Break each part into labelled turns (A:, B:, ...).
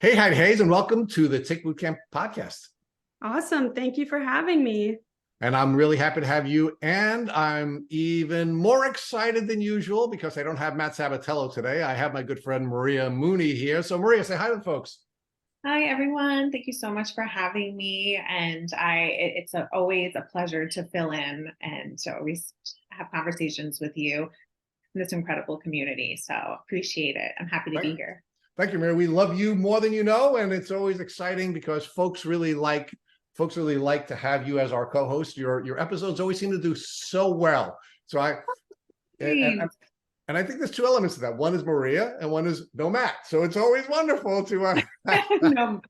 A: Hey, Heidi Hayes, and welcome to the Tick Bootcamp podcast.
B: Awesome. Thank you for having me.
A: And I'm really happy to have you. And I'm even more excited than usual because I don't have Matt Sabatello today. I have my good friend Maria Mooney here. So, Maria, say hi to the folks.
C: Hi, everyone. Thank you so much for having me. And it's always a pleasure to fill in and to always have conversations with you in this incredible community. So appreciate it. I'm happy to
A: Thank,
C: be here.
A: thank you, Maria. We love you more than you know, and it's always exciting because folks really like to have you as our co-host. Your episodes always seem to do so well. So I and,
C: Please.
A: and I think there's two elements to that. One is Maria, and one is no Matt. So it's always wonderful to.
C: No,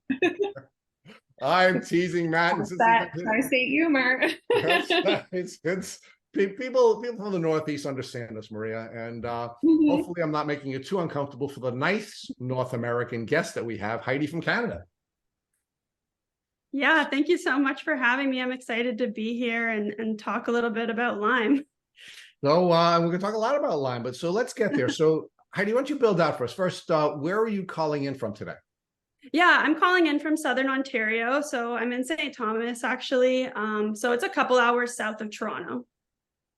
A: I'm teasing Matt. And since
C: that tri-state humor.
A: it's people from the Northeast understand us, Maria, and
C: Mhm.
A: hopefully I'm not making it too uncomfortable for the nice North American guest that we have, Heidi from Canada.
B: Yeah, thank you so much for having me. I'm excited to be here and talk a little bit about Lyme.
A: So we're going to talk a lot about Lyme, but so let's get there. So Heidi, why don't you build out for us first? Where are you calling in from today?
B: Yeah, I'm calling in from Southern Ontario. So I'm in St. Thomas, actually. So it's a couple hours south of Toronto.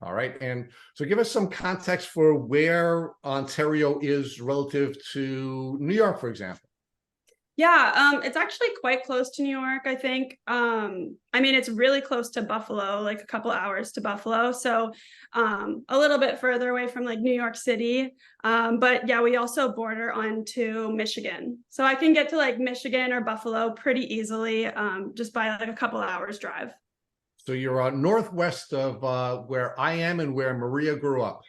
A: All right, and so give us some context for where Ontario is relative to New York, for example.
B: Yeah, it's actually quite close to New York, I think. I mean, it's really close to Buffalo, like a couple hours to Buffalo. So a little bit further away from like New York City. But yeah, we also border onto Michigan. So I can get to like Michigan or Buffalo pretty easily, just by like a couple hours drive.
A: So you're northwest of where I am and where Maria grew up.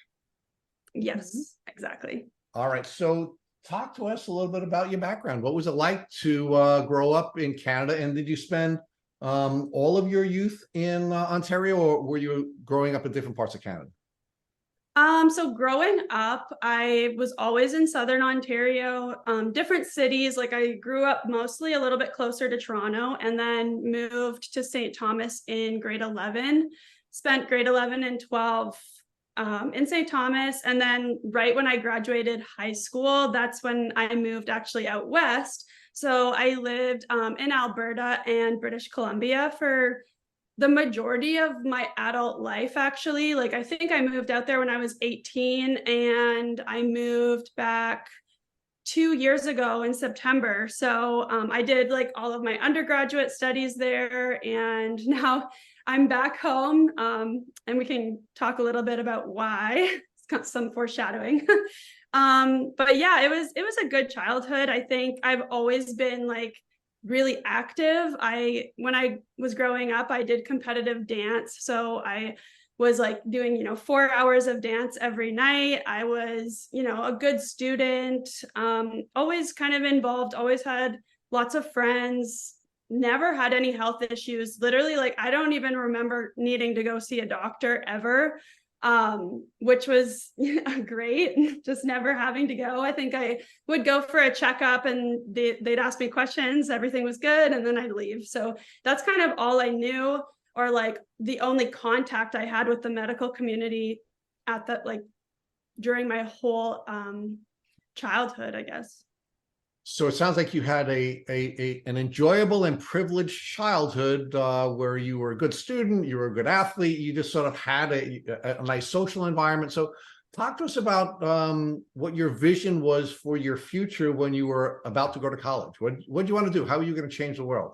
B: Yes, exactly.
A: All right. So talk to us a little bit about your background. What was it like to grow up in Canada? And did you spend all of your youth in Ontario, or were you growing up in different parts of Canada?
B: So growing up, I was always in Southern Ontario, different cities. Like I grew up mostly a little bit closer to Toronto and then moved to St. Thomas in grade 11, spent grade 11 and 12 in St. Thomas. And then right when I graduated high school, that's when I moved actually out west. So I lived in Alberta and British Columbia for the majority of my adult life, actually. Like I think I moved out there when I was 18 and I moved back 2 years ago in September. So I did like all of my undergraduate studies there, and now I'm back home, and we can talk a little bit about why. It's got some foreshadowing. But yeah, it was a good childhood. I think I've always been like really active. When I was growing up, I did competitive dance. So I was like doing, 4 hours of dance every night. I was, a good student, always kind of involved, always had lots of friends, never had any health issues. Literally, like, I don't even remember needing to go see a doctor ever, which was great, just never having to go. I think I would go for a checkup and they'd ask me questions, everything was good, and then I'd leave. So that's kind of all I knew, or like the only contact I had with the medical community at that, like during my whole childhood, I guess.
A: So it sounds like you had an enjoyable and privileged childhood where you were a good student, you were a good athlete, you just sort of had a nice social environment. So talk to us about what your vision was for your future when you were about to go to college. What do you want to do? How are you going to change the world?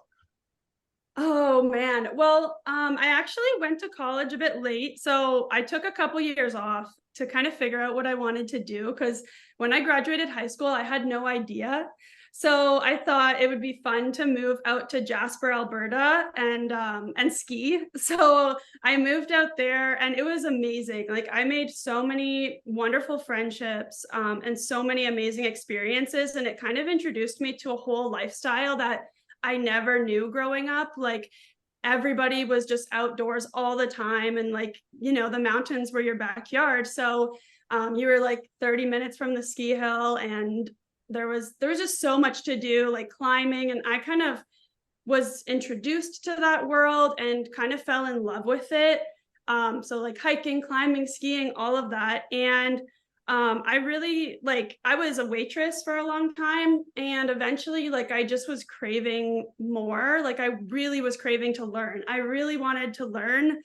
B: Oh man. Well, I actually went to college a bit late. So I took a couple years off to kind of figure out what I wanted to do, because when I graduated high school, I had no idea. So I thought it would be fun to move out to Jasper, Alberta, and ski. So I moved out there and it was amazing. Like I made so many wonderful friendships, and so many amazing experiences, and it kind of introduced me to a whole lifestyle that I never knew growing up. Like everybody was just outdoors all the time, and like, the mountains were your backyard. So you were like 30 minutes from the ski hill, and there was just so much to do, like climbing, and I kind of was introduced to that world and kind of fell in love with it. So like hiking, climbing, skiing, all of that. And I really I was a waitress for a long time, and eventually I just was craving more. I really was craving to learn. I really wanted to learn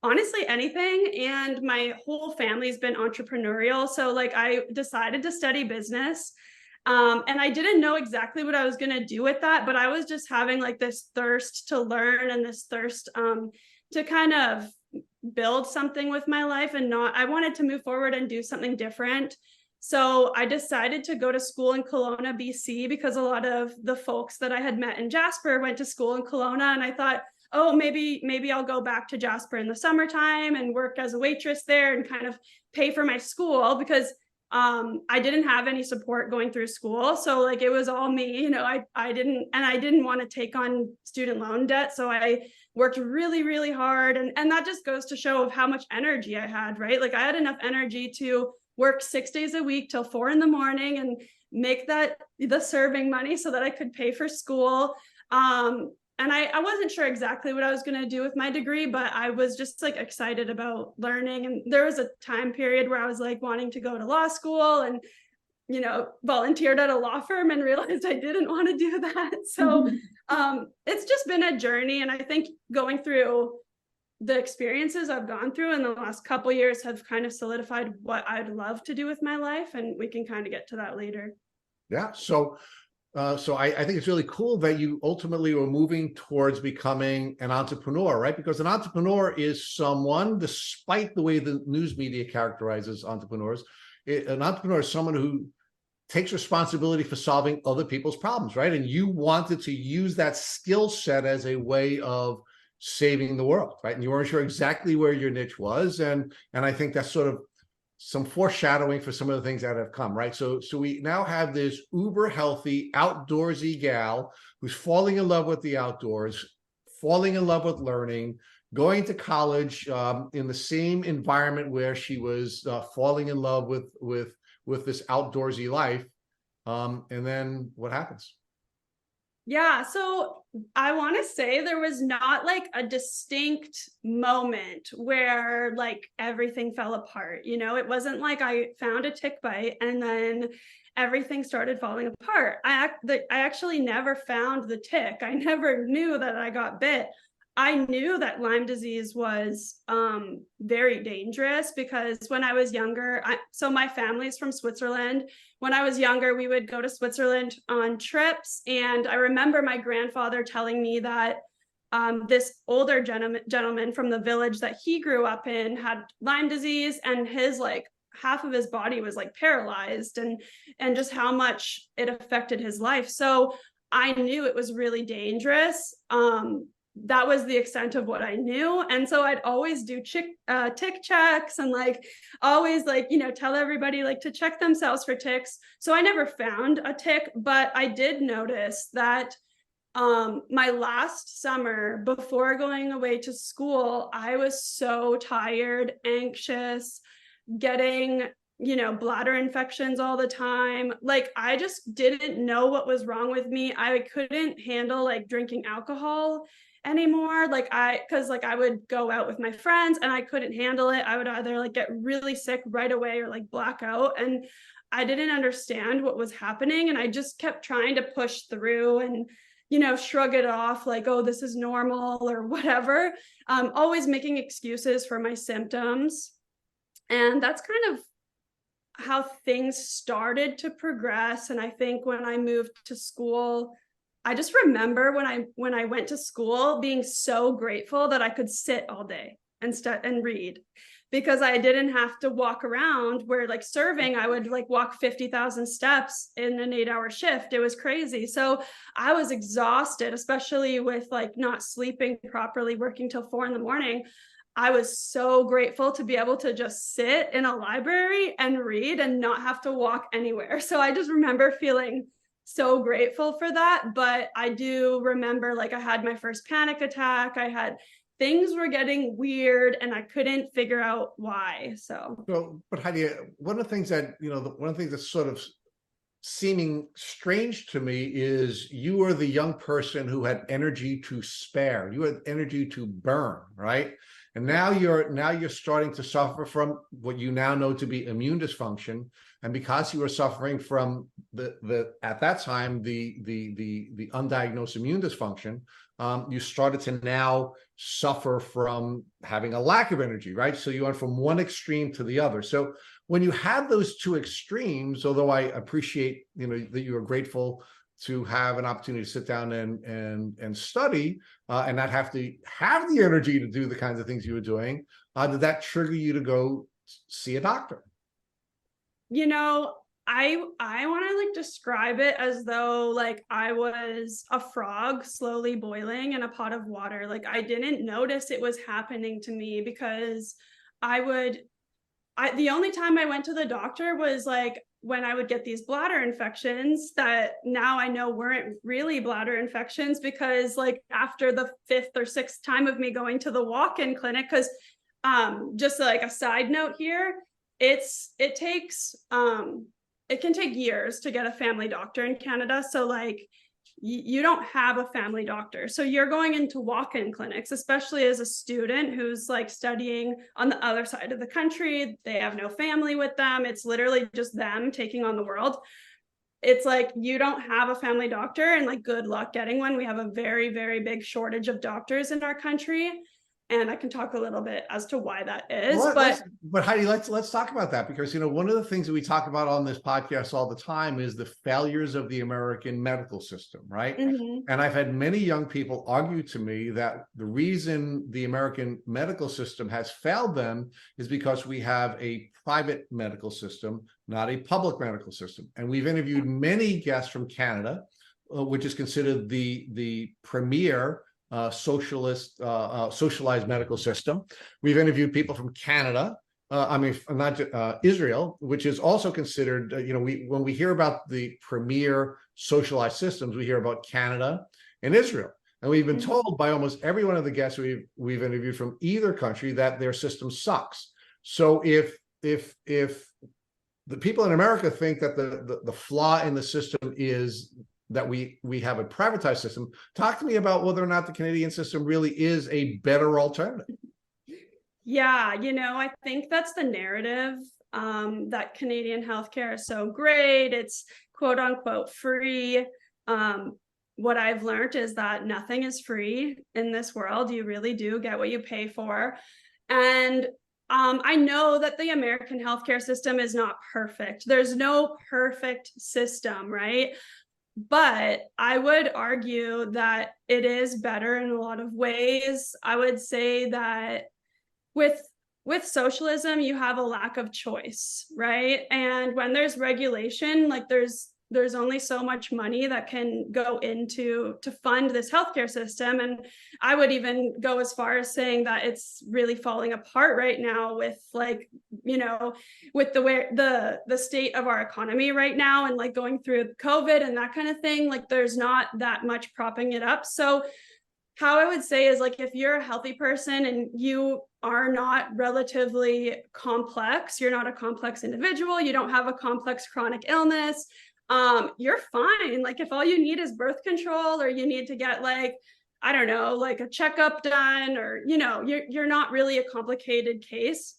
B: honestly anything, and my whole family's been entrepreneurial, so I decided to study business. And I didn't know exactly what I was going to do with that, but I was just having this thirst to learn and this thirst to kind of build something with my life, and I wanted to move forward and do something different. So I decided to go to school in Kelowna, BC, because a lot of the folks that I had met in Jasper went to school in Kelowna, and I thought, oh, maybe I'll go back to Jasper in the summertime and work as a waitress there and kind of pay for my school, because I didn't have any support going through school. So it was all me, I didn't want to take on student loan debt. So I worked really, really hard. And that just goes to show of how much energy I had, right? I had enough energy to work 6 days a week till 4 a.m. and make the serving money so that I could pay for school. And I wasn't sure exactly what I was going to do with my degree, but I was just excited about learning. And there was a time period where I was wanting to go to law school, and volunteered at a law firm and realized I didn't want to do that. So it's just been a journey. And I think going through the experiences I've gone through in the last couple of years have kind of solidified what I'd love to do with my life. And we can kind of get to that later.
A: Yeah. So I think it's really cool that you ultimately were moving towards becoming an entrepreneur, right? Because an entrepreneur is someone, despite the way the news media characterizes entrepreneurs, an entrepreneur is someone who takes responsibility for solving other people's problems, right? And you wanted to use that skill set as a way of saving the world, right? And you weren't sure exactly where your niche was. And I think that's sort of some foreshadowing for some of the things that have come, right? So we now have this uber healthy, outdoorsy gal who's falling in love with the outdoors, falling in love with learning, going to college in the same environment where she was falling in love with this outdoorsy life. And then what happens?
B: Yeah, so I want to say there was not a distinct moment where everything fell apart. It wasn't I found a tick bite and then everything started falling apart. I actually never found the tick. I never knew that I got bit. I knew that Lyme disease was very dangerous because when I was younger, so my family's from Switzerland. When I was younger, we would go to Switzerland on trips. And I remember my grandfather telling me that this older gentleman from the village that he grew up in had Lyme disease, and his half of his body was paralyzed, and just how much it affected his life. So I knew it was really dangerous. That was the extent of what I knew. And so I'd always do tick checks and always tell everybody to check themselves for ticks. So I never found a tick, but I did notice that my last summer before going away to school, I was so tired, anxious, getting bladder infections all the time. I just didn't know what was wrong with me. I couldn't handle drinking alcohol anymore. Because I would go out with my friends and I couldn't handle it. I would either get really sick right away or black out. And I didn't understand what was happening. And I just kept trying to push through and, shrug it off oh, this is normal or whatever. Always making excuses for my symptoms. And that's kind of how things started to progress. And I think when I moved to school, I just remember when I went to school being so grateful that I could sit all day and read, because I didn't have to walk around where serving, I would walk 50,000 steps in an 8-hour shift. It was crazy. So I was exhausted, especially with not sleeping properly, working till 4 a.m. I was so grateful to be able to just sit in a library and read and not have to walk anywhere. So I just remember feeling so grateful for that. But I do remember I had my first panic attack. Things were getting weird and I couldn't figure out why.
A: But Heidi, one of the things that, one of the things that's sort of seeming strange to me is you were the young person who had energy to spare. You had energy to burn, right? And now you're starting to suffer from what you now know to be immune dysfunction. And because you were suffering from the at that time the undiagnosed immune dysfunction, you started to now suffer from having a lack of energy, right? So you went from one extreme to the other. So when you had those two extremes, although I appreciate, that you are grateful to have an opportunity to sit down and study, and not have to have the energy to do the kinds of things you were doing, did that trigger you to go see a doctor?
B: I want to like describe it as though like I was a frog slowly boiling in a pot of water. Like I didn't notice it was happening to me because the only time I went to the doctor was like when I would get these bladder infections that now I know weren't really bladder infections, because like after the 5th or 6th time of me going to the walk-in clinic, because just like a side note here, it can take years to get a family doctor in Canada. So like you don't have a family doctor. So you're going into walk-in clinics, especially as a student who's like studying on the other side of the country. They have no family with them. It's literally just them taking on the world. It's like you don't have a family doctor, and like good luck getting one. We have a very, very big shortage of doctors in our country. And I can talk a little bit as to why that is.
A: Well,
B: but
A: Heidi, let's talk about that, because one of the things that we talk about on this podcast all the time is the failures of the American medical system, right?
B: Mhm.
A: And I've had many young people argue to me that the reason the American medical system has failed them is because we have a private medical system, not a public medical system. And we've interviewed many guests from Canada, which is considered the premier socialized medical system. We've interviewed people from Canada, not Israel, which is also considered, when we hear about the premier socialized systems, we hear about Canada and Israel. And we've been told by almost every one of the guests we've interviewed from either country that their system sucks. So if the people in America think that the flaw in the system is that we have a privatized system, talk to me about whether or not the Canadian system really is a better alternative.
B: Yeah, I think that's the narrative, that Canadian healthcare is so great. It's quote unquote free. What I've learned is that nothing is free in this world. You really do get what you pay for. And I know that the American healthcare system is not perfect. There's no perfect system, right? But I would argue that it is better in a lot of ways. I would say that with socialism, you have a lack of choice, right? And when there's regulation, like there's only so much money that can go into to fund this healthcare system. And I would even go as far as saying that it's really falling apart right now with like, with the state of our economy right now, and like going through COVID and that kind of thing. Like there's not that much propping it up. So how I would say is like, if you're a healthy person and you are not relatively complex, you're not a complex individual, you don't have a complex chronic illness, you're fine. Like if all you need is birth control, or you need to get like, I don't know, like a checkup done, or, you're not really a complicated case.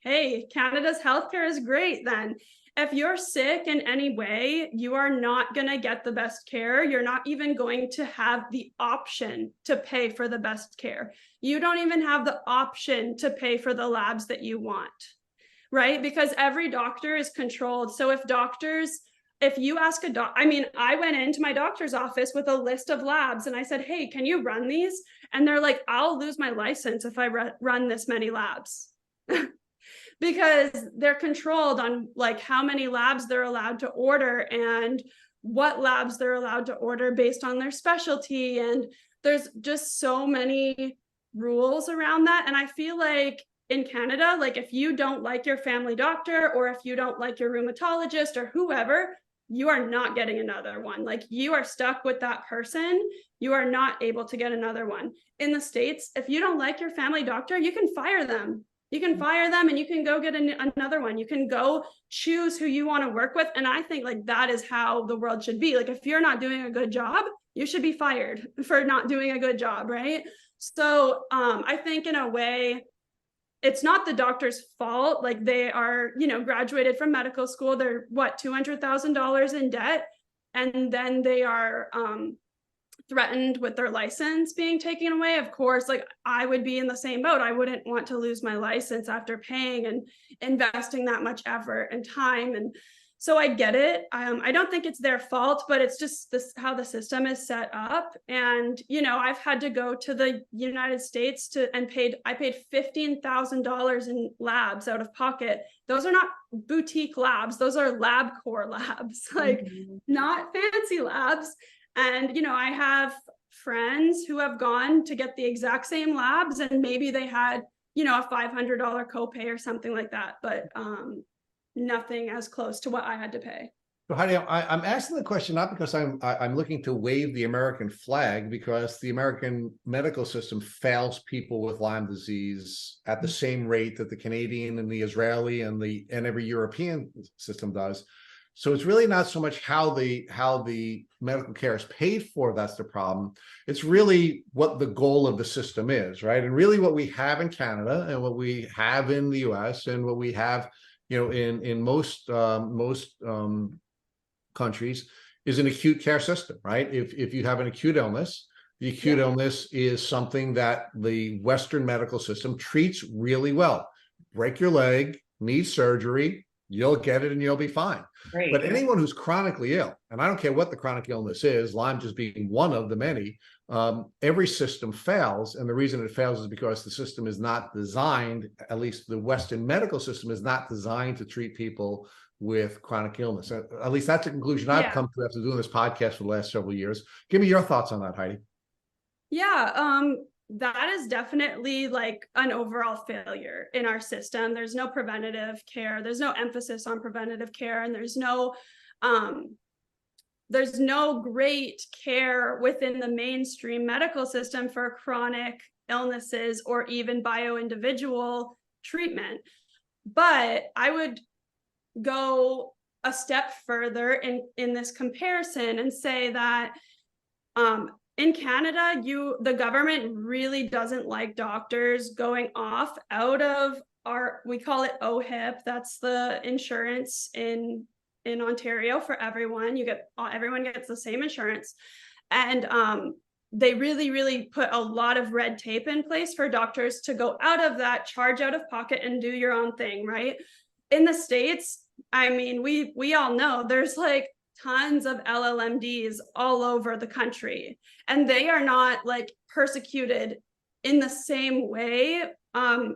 B: Hey, Canada's healthcare is great then. If you're sick in any way, you are not going to get the best care. You're not even going to have the option to pay for the best care. You don't even have the option to pay for the labs that you want, right? Because every doctor is controlled. So if you ask I went into my doctor's office with a list of labs and I said, hey, can you run these? And they're like, I'll lose my license if I run this many labs. Because they're controlled on like how many labs they're allowed to order and what labs they're allowed to order based on their specialty. And there's just so many rules around that. And I feel like in Canada, like if you don't like your family doctor, or if you don't like your rheumatologist or whoever, you are not getting another one. Like you are stuck with that person. You are not able to get another one. In the States, if you don't like your family doctor, you can fire them. You can fire them and you can go get another one. You can go choose who you want to work with. And I think like that is how the world should be. Like if you're not doing a good job, you should be fired for not doing a good job, right? So I think in a way, it's not the doctor's fault. Like they are, graduated from medical school. They're what, $200,000 in debt. And then they are threatened with their license being taken away. Of course, like I would be in the same boat. I wouldn't want to lose my license after paying and investing that much effort and time. And so I get it. I don't think it's their fault, but it's just this how the system is set up. And I've had to go to the United States I paid $15,000 in labs out of pocket. Those are not boutique labs; those are LabCorp labs, like not fancy labs. And I have friends who have gone to get the exact same labs, and maybe they had a $500 copay or something like that, but nothing as close to what I had to pay.
A: So Heidi, I'm asking the question not because I'm looking to wave the American flag, because the American medical system fails people with Lyme disease at the same rate that the Canadian and the Israeli and every European system does. So it's really not so much how the medical care is paid for that's the problem. It's really what the goal of the system is, right? And really what we have in Canada and what we have in the US and what we have in most countries is an acute care system, right? If you have an acute illness, the acute illness is something that the Western medical system treats really well. Break your leg, need surgery, you'll get it and you'll be fine.
C: Great.
A: But anyone who's chronically ill, and I don't care what the chronic illness is, Lyme just being one of the many, every system fails. And the reason it fails is because the system is not designed, at least the Western medical system is not designed to treat people with chronic illness. At least that's a conclusion I've come to after doing this podcast for the last several years. Give me your thoughts on that, Heidi.
B: Yeah, that is definitely like an overall failure in our system. There's no preventative care. There's no emphasis on preventative care, and there's no great care within the mainstream medical system for chronic illnesses or even bio-individual treatment. But I would go a step further in this comparison and say that in Canada, the government really doesn't like doctors going off out of we call it OHIP. That's the insurance in Ontario for everyone. Everyone gets the same insurance. And they really, really put a lot of red tape in place for doctors to go out of that, charge out of pocket and do your own thing, right? In the States, I mean, we all know there's like tons of LLMDs all over the country, and they are not like persecuted in the same way.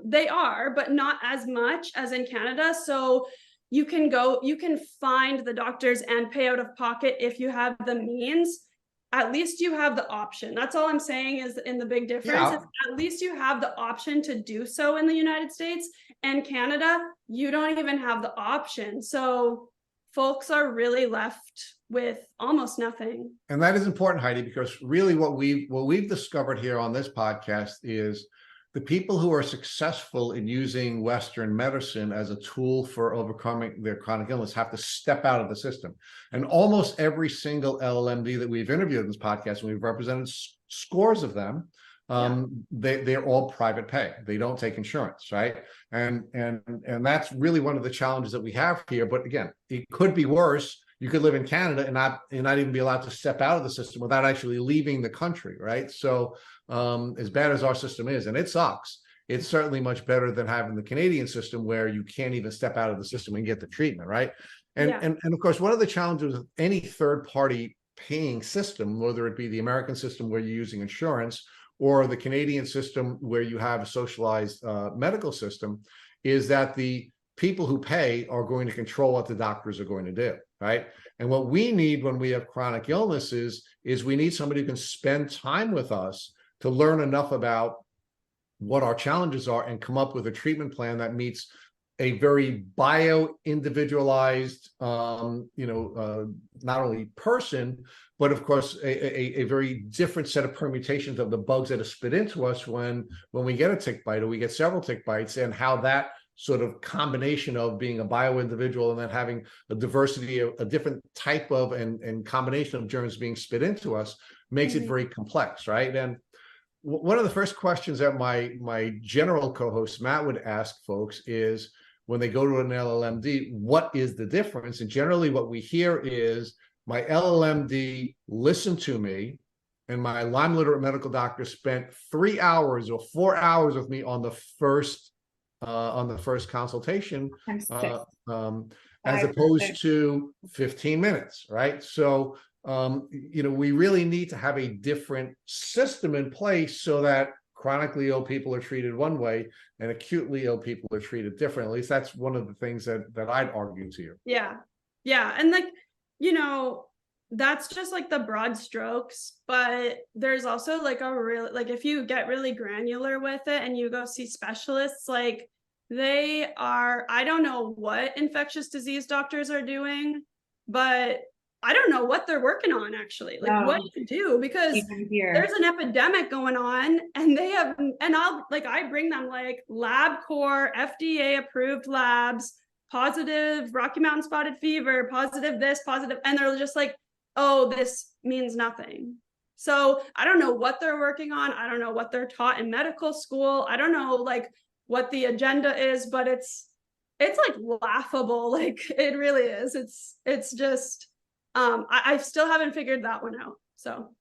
B: They are, but not as much as in Canada. So you can find the doctors and pay out of pocket if you have the means. At least you have the option. That's all I'm saying is in the big difference. Is at least you have the option to do so in the United States. And Canada, you don't even have the option. So folks are really left with almost nothing.
A: And that is important, Heidi, because really what we've discovered here on this podcast is the people who are successful in using Western medicine as a tool for overcoming their chronic illness have to step out of the system. And almost every single LLMD that we've interviewed in this podcast, and we've represented scores of them, they're all private pay. They don't take insurance, right? And that's really one of the challenges that we have here. But again, it could be worse. You could live in Canada and not even be allowed to step out of the system without actually leaving the country, right? So as bad as our system is, and it sucks, it's certainly much better than having the Canadian system where you can't even step out of the system and get the treatment, right? And of course, one of the challenges of any third-party paying system, whether it be the American system where you're using insurance or the Canadian system where you have a socialized medical system, is that the people who pay are going to control what the doctors are going to do, right? And what we need when we have chronic illnesses is we need somebody who can spend time with us to learn enough about what our challenges are and come up with a treatment plan that meets a very bio-individualized, not only person, but of course, a very different set of permutations of the bugs that are spit into us when we get a tick bite or we get several tick bites, and how that sort of combination of being a bio individual and then having a diversity of a different type of and combination of germs being spit into us makes it very complex, right? And one of the first questions that my general co-host Matt would ask folks is, when they go to an LLMD, what is the difference? And generally what we hear is, my LLMD listened to me, and my Lyme literate medical doctor spent 3 hours or 4 hours with me on the first consultation, as opposed to 15 minutes, right? So we really need to have a different system in place so that chronically ill people are treated one way and acutely ill people are treated differently. At least that's one of the things that I'd argue to you.
B: Yeah. And that's just like the broad strokes, but there's also like if you get really granular with it and you go see specialists, like I don't know what infectious disease doctors are doing, but I don't know what they're working on actually, what to do, because there's an epidemic going on, and I bring them like LabCorp, FDA approved labs, positive Rocky Mountain spotted fever, positive this, positive, and they're just like, oh, this means nothing. So I don't know what they're working on. I don't know what they're taught in medical school. I don't know what the agenda is, but it's like laughable. Like it really is. It's just, I still haven't figured that one out. So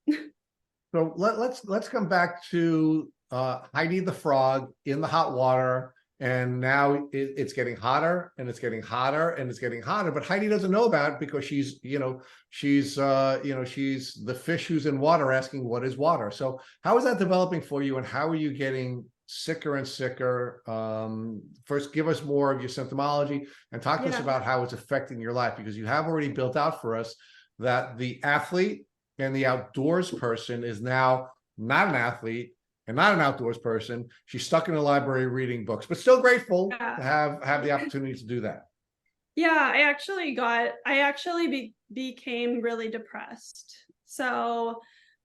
A: let's come back to Heidi the frog in the hot water, and now it's getting hotter and it's getting hotter and it's getting hotter. But Heidi doesn't know about it because she's the fish who's in water asking, what is water? So how is that developing for you, and how are you getting sicker and sicker? First, give us more of your symptomology and talk to us about how it's affecting your life, because you have already built out for us that the athlete and the outdoors person is now not an athlete and not an outdoors person. She's stuck in a library reading books, but still grateful to have the opportunity to do that.
B: Yeah, I actually became really depressed. So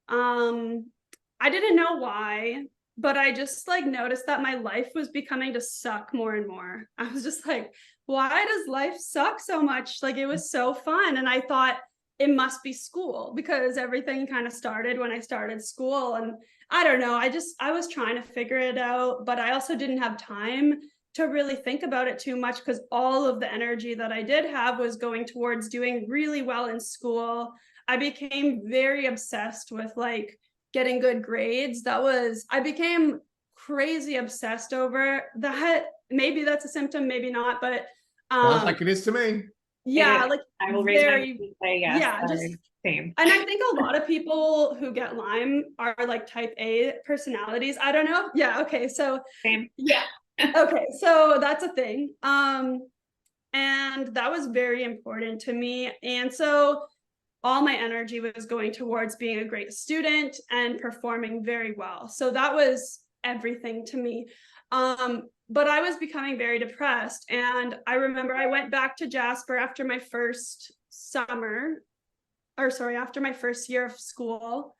B: I didn't know why, but I just noticed that my life was becoming to suck more and more. I was just like, why does life suck so much? It was so fun. And I thought it must be school, because everything kind of started when I started school. And I don't know, I was trying to figure it out, but I also didn't have time to really think about it too much, because all of the energy that I did have was going towards doing really well in school. I became very obsessed with getting good grades. I became crazy obsessed over that. Maybe that's a symptom, maybe not, but
A: sounds like it is to me.
B: Yeah,
C: I will raise my hand and say yes.
B: Yeah, just
C: same.
B: And I think a lot of people who get Lyme are type A personalities. I don't know. Yeah. Okay. So
C: same.
B: Yeah. Okay. So that's a thing. And that was very important to me. And so all my energy was going towards being a great student and performing very well. So that was everything to me. But I was becoming very depressed. And I remember I went back to Jasper after my first after my first year of school.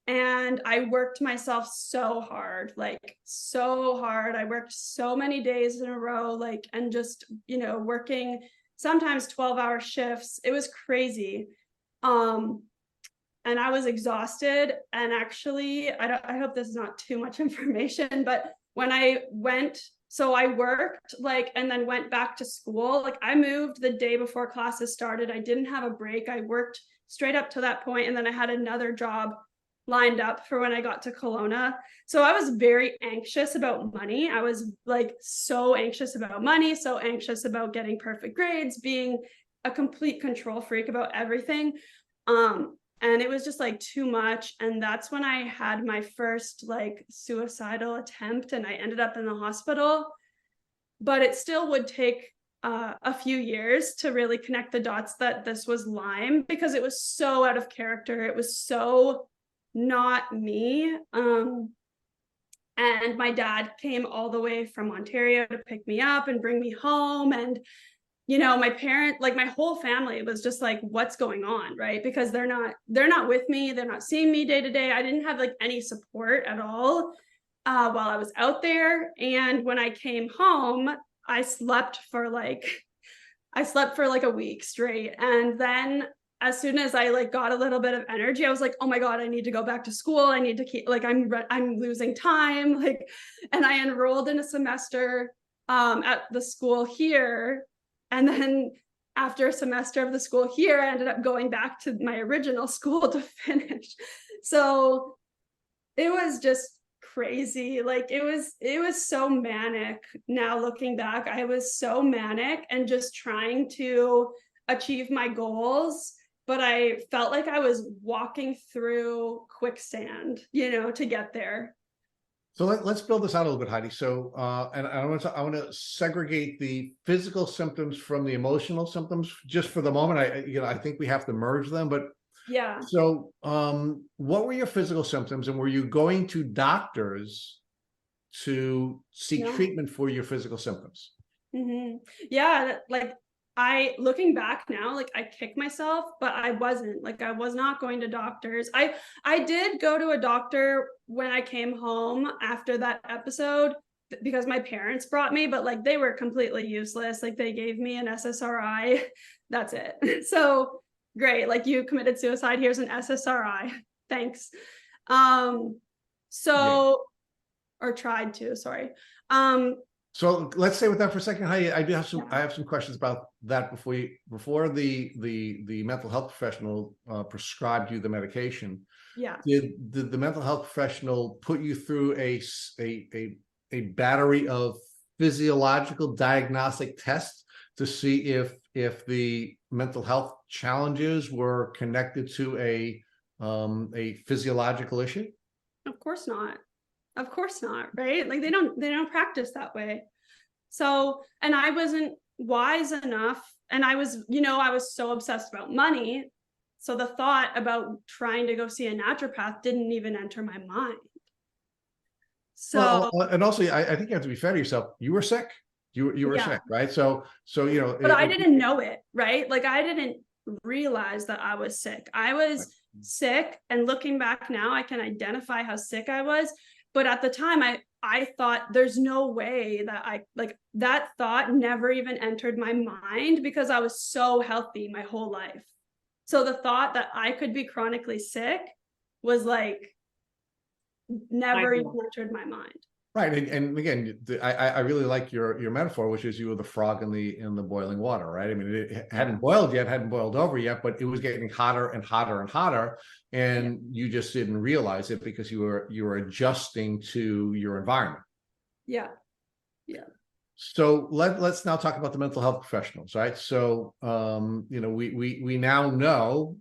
B: And I worked myself so hard. I worked so many days in a row, and just, working sometimes 12-hour shifts. It was crazy. And I was exhausted. And actually, I hope this is not too much information, but when I worked and then went back to school. I moved the day before classes started. I didn't have a break. I worked straight up to that point, and then I had another job lined up for when I got to Kelowna. So I was very anxious about money. I was so anxious about money, so anxious about getting perfect grades, being a complete control freak about everything. And it was just too much. And that's when I had my first suicidal attempt, and I ended up in the hospital. But it still would take a few years to really connect the dots that this was Lyme, because it was so out of character. It was so not me. And my dad came all the way from Ontario to pick me up and bring me home. And my parent, my whole family was just what's going on, right? Because they're not with me. They're not seeing me day to day. I didn't have any support at all while I was out there. And when I came home, I slept for like a week straight. And then as soon as I like got a little bit of energy, I was like, oh my God, I need to go back to school. I need to keep like, I'm losing time. Like, and I enrolled in a semester at the school here. And then after a semester of the school here, I ended up going back to my original school to finish. So it was just crazy. Like it was so manic. Now looking back, I was so manic and just trying to achieve my goals, but I felt like I was walking through quicksand, to get there.
A: So let's build this out a little bit, Heidi. So, and I want to segregate the physical symptoms from the emotional symptoms just for the moment. I think we have to merge them, but
B: Yeah.
A: so, what were your physical symptoms, and were you going to doctors to seek treatment for your physical symptoms?
B: Mm-hmm. Yeah, like looking back now, like I kick myself, but I wasn't. Like I was not going to doctors. I did go to a doctor when I came home after that episode because my parents brought me, but like they were completely useless. Like they gave me an SSRI. That's it. So great, like you committed suicide, here's an SSRI, thanks. Or tried to, sorry.
A: So let's stay with that for a second. I have some questions about that before the mental health professional prescribed you the medication.
B: Yeah.
A: Did the mental health professional put you through a battery of physiological diagnostic tests to see if the mental health challenges were connected to a physiological issue?
B: Of course not. Of course not, right? Like they don't practice that way. So, and I wasn't wise enough, and I was so obsessed about money. So the thought about trying to go see a naturopath didn't even enter my mind. So,
A: well, and also I think you have to be fair to yourself. You were sick. You were sick, right? So
B: but I didn't know it, right? Like I didn't realize that I was sick. I was sick, and looking back now, I can identify how sick I was. But at the time, I thought there's no way that that thought never even entered my mind because I was so healthy my whole life. So the thought that I could be chronically sick was like never even entered my mind.
A: Right, and again, I really like your metaphor, which is you were the frog in the boiling water, right? I mean, it hadn't boiled yet, hadn't boiled over yet, but it was getting hotter and hotter and hotter, and you just didn't realize it because you were adjusting to your environment.
B: Yeah.
A: So let's now talk about the mental health professionals, right? So we now know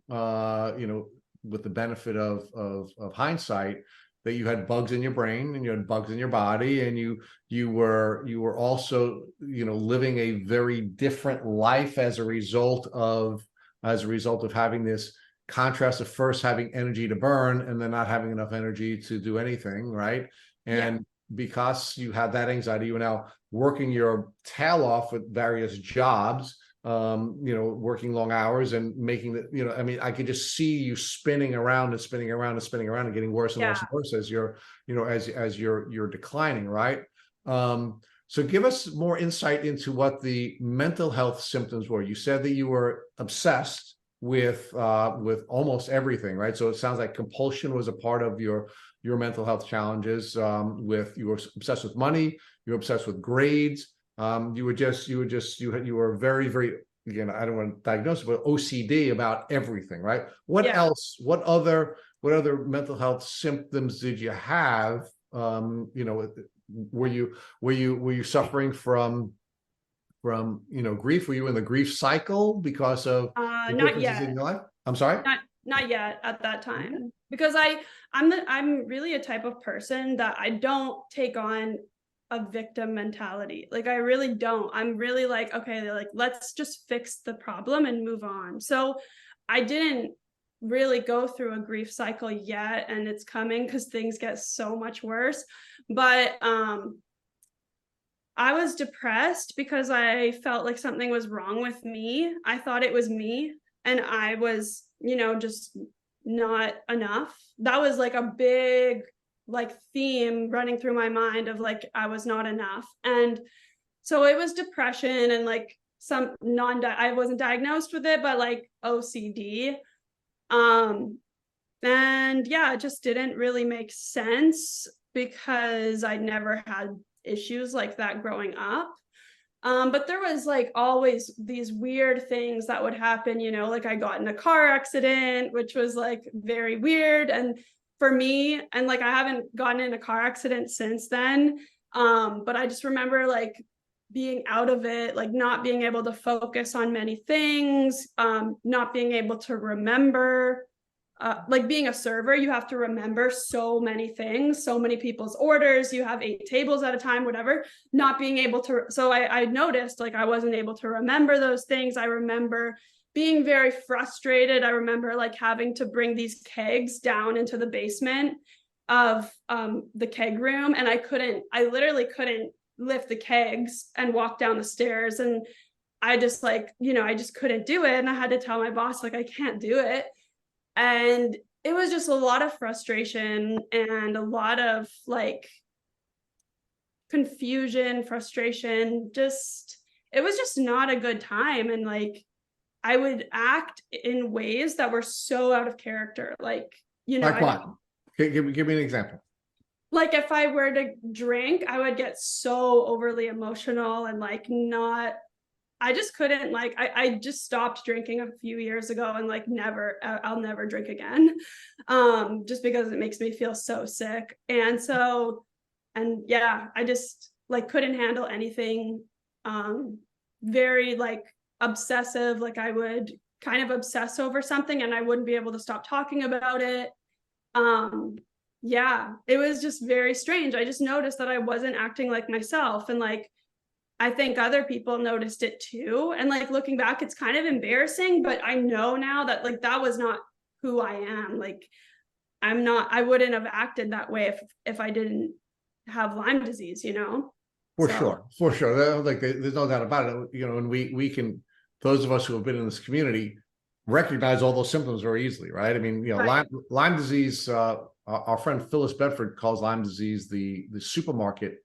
A: with the benefit of hindsight, that you had bugs in your brain and you had bugs in your body, and you were also living a very different life as a result of having this contrast of first having energy to burn and then not having enough energy to do anything, right? And because you had that anxiety, you were now working your tail off with various jobs, working long hours and making I mean, I could just see you spinning around and spinning around and spinning around and getting worse and worse and worse as you're declining, right? So give us more insight into what the mental health symptoms were. You said that you were obsessed with almost everything, right? So it sounds like compulsion was a part of your mental health challenges. You were obsessed with money, you were obsessed with grades. You were very, very, again, I don't want to diagnose it, but OCD about everything, right? What else? What other mental health symptoms did you have? Were you suffering from grief? Were you in the grief cycle because of the
B: not
A: differences
B: yet
A: in your life? I'm sorry?
B: Not yet at that time, because I'm really a type of person that I don't take on a victim mentality. Like I really don't. I'm really like, okay, like let's just fix the problem and move on. So I didn't really go through a grief cycle yet, and it's coming because things get so much worse. But I was depressed because I felt like something was wrong with me. I thought it was me, and I was, just not enough. That was like a big theme running through my mind of like I was not enough. And So it was depression and like some I wasn't diagnosed with it, but like OCD. And yeah, it just didn't really make sense because I'd never had issues like that growing up. But there was like always these weird things that would happen, like I got in a car accident, which was like very weird. And for me, and like I haven't gotten in a car accident since then. But I just remember like being out of it, like not being able to focus on many things, not being able to remember. Like being a server, you have to remember so many things, so many people's orders, you have 8 tables at a time, whatever, not being able to. So I noticed like I wasn't able to remember those things. I remember being very frustrated. I remember like having to bring these kegs down into the basement of the keg room. And I literally couldn't lift the kegs and walk down the stairs. And I just like, I just couldn't do it. And I had to tell my boss, like, I can't do it. And it was just a lot of frustration and a lot of like confusion, frustration, it was just not a good time. And like, I would act in ways that were so out of character. Like,
A: Like what? Give me an example.
B: Like if I were to drink, I would get so overly emotional and like I just couldn't like, I just stopped drinking a few years ago and like I'll never drink again. Just because it makes me feel so sick. And yeah, I just like couldn't handle anything. Very like obsessive, like I would kind of obsess over something and I wouldn't be able to stop talking about it. Yeah, it was just very strange. I just noticed that I wasn't acting like myself. And like, I think other people noticed it too. And like looking back, it's kind of embarrassing, but I know now that like that was not who I am. Like I wouldn't have acted that way if I didn't have Lyme disease,
A: For sure. Like there's no doubt about it. And we can, those of us who have been in this community, recognize all those symptoms very easily, right? I mean,
B: Right.
A: Lyme disease. Our friend Phyllis Bedford calls Lyme disease the supermarket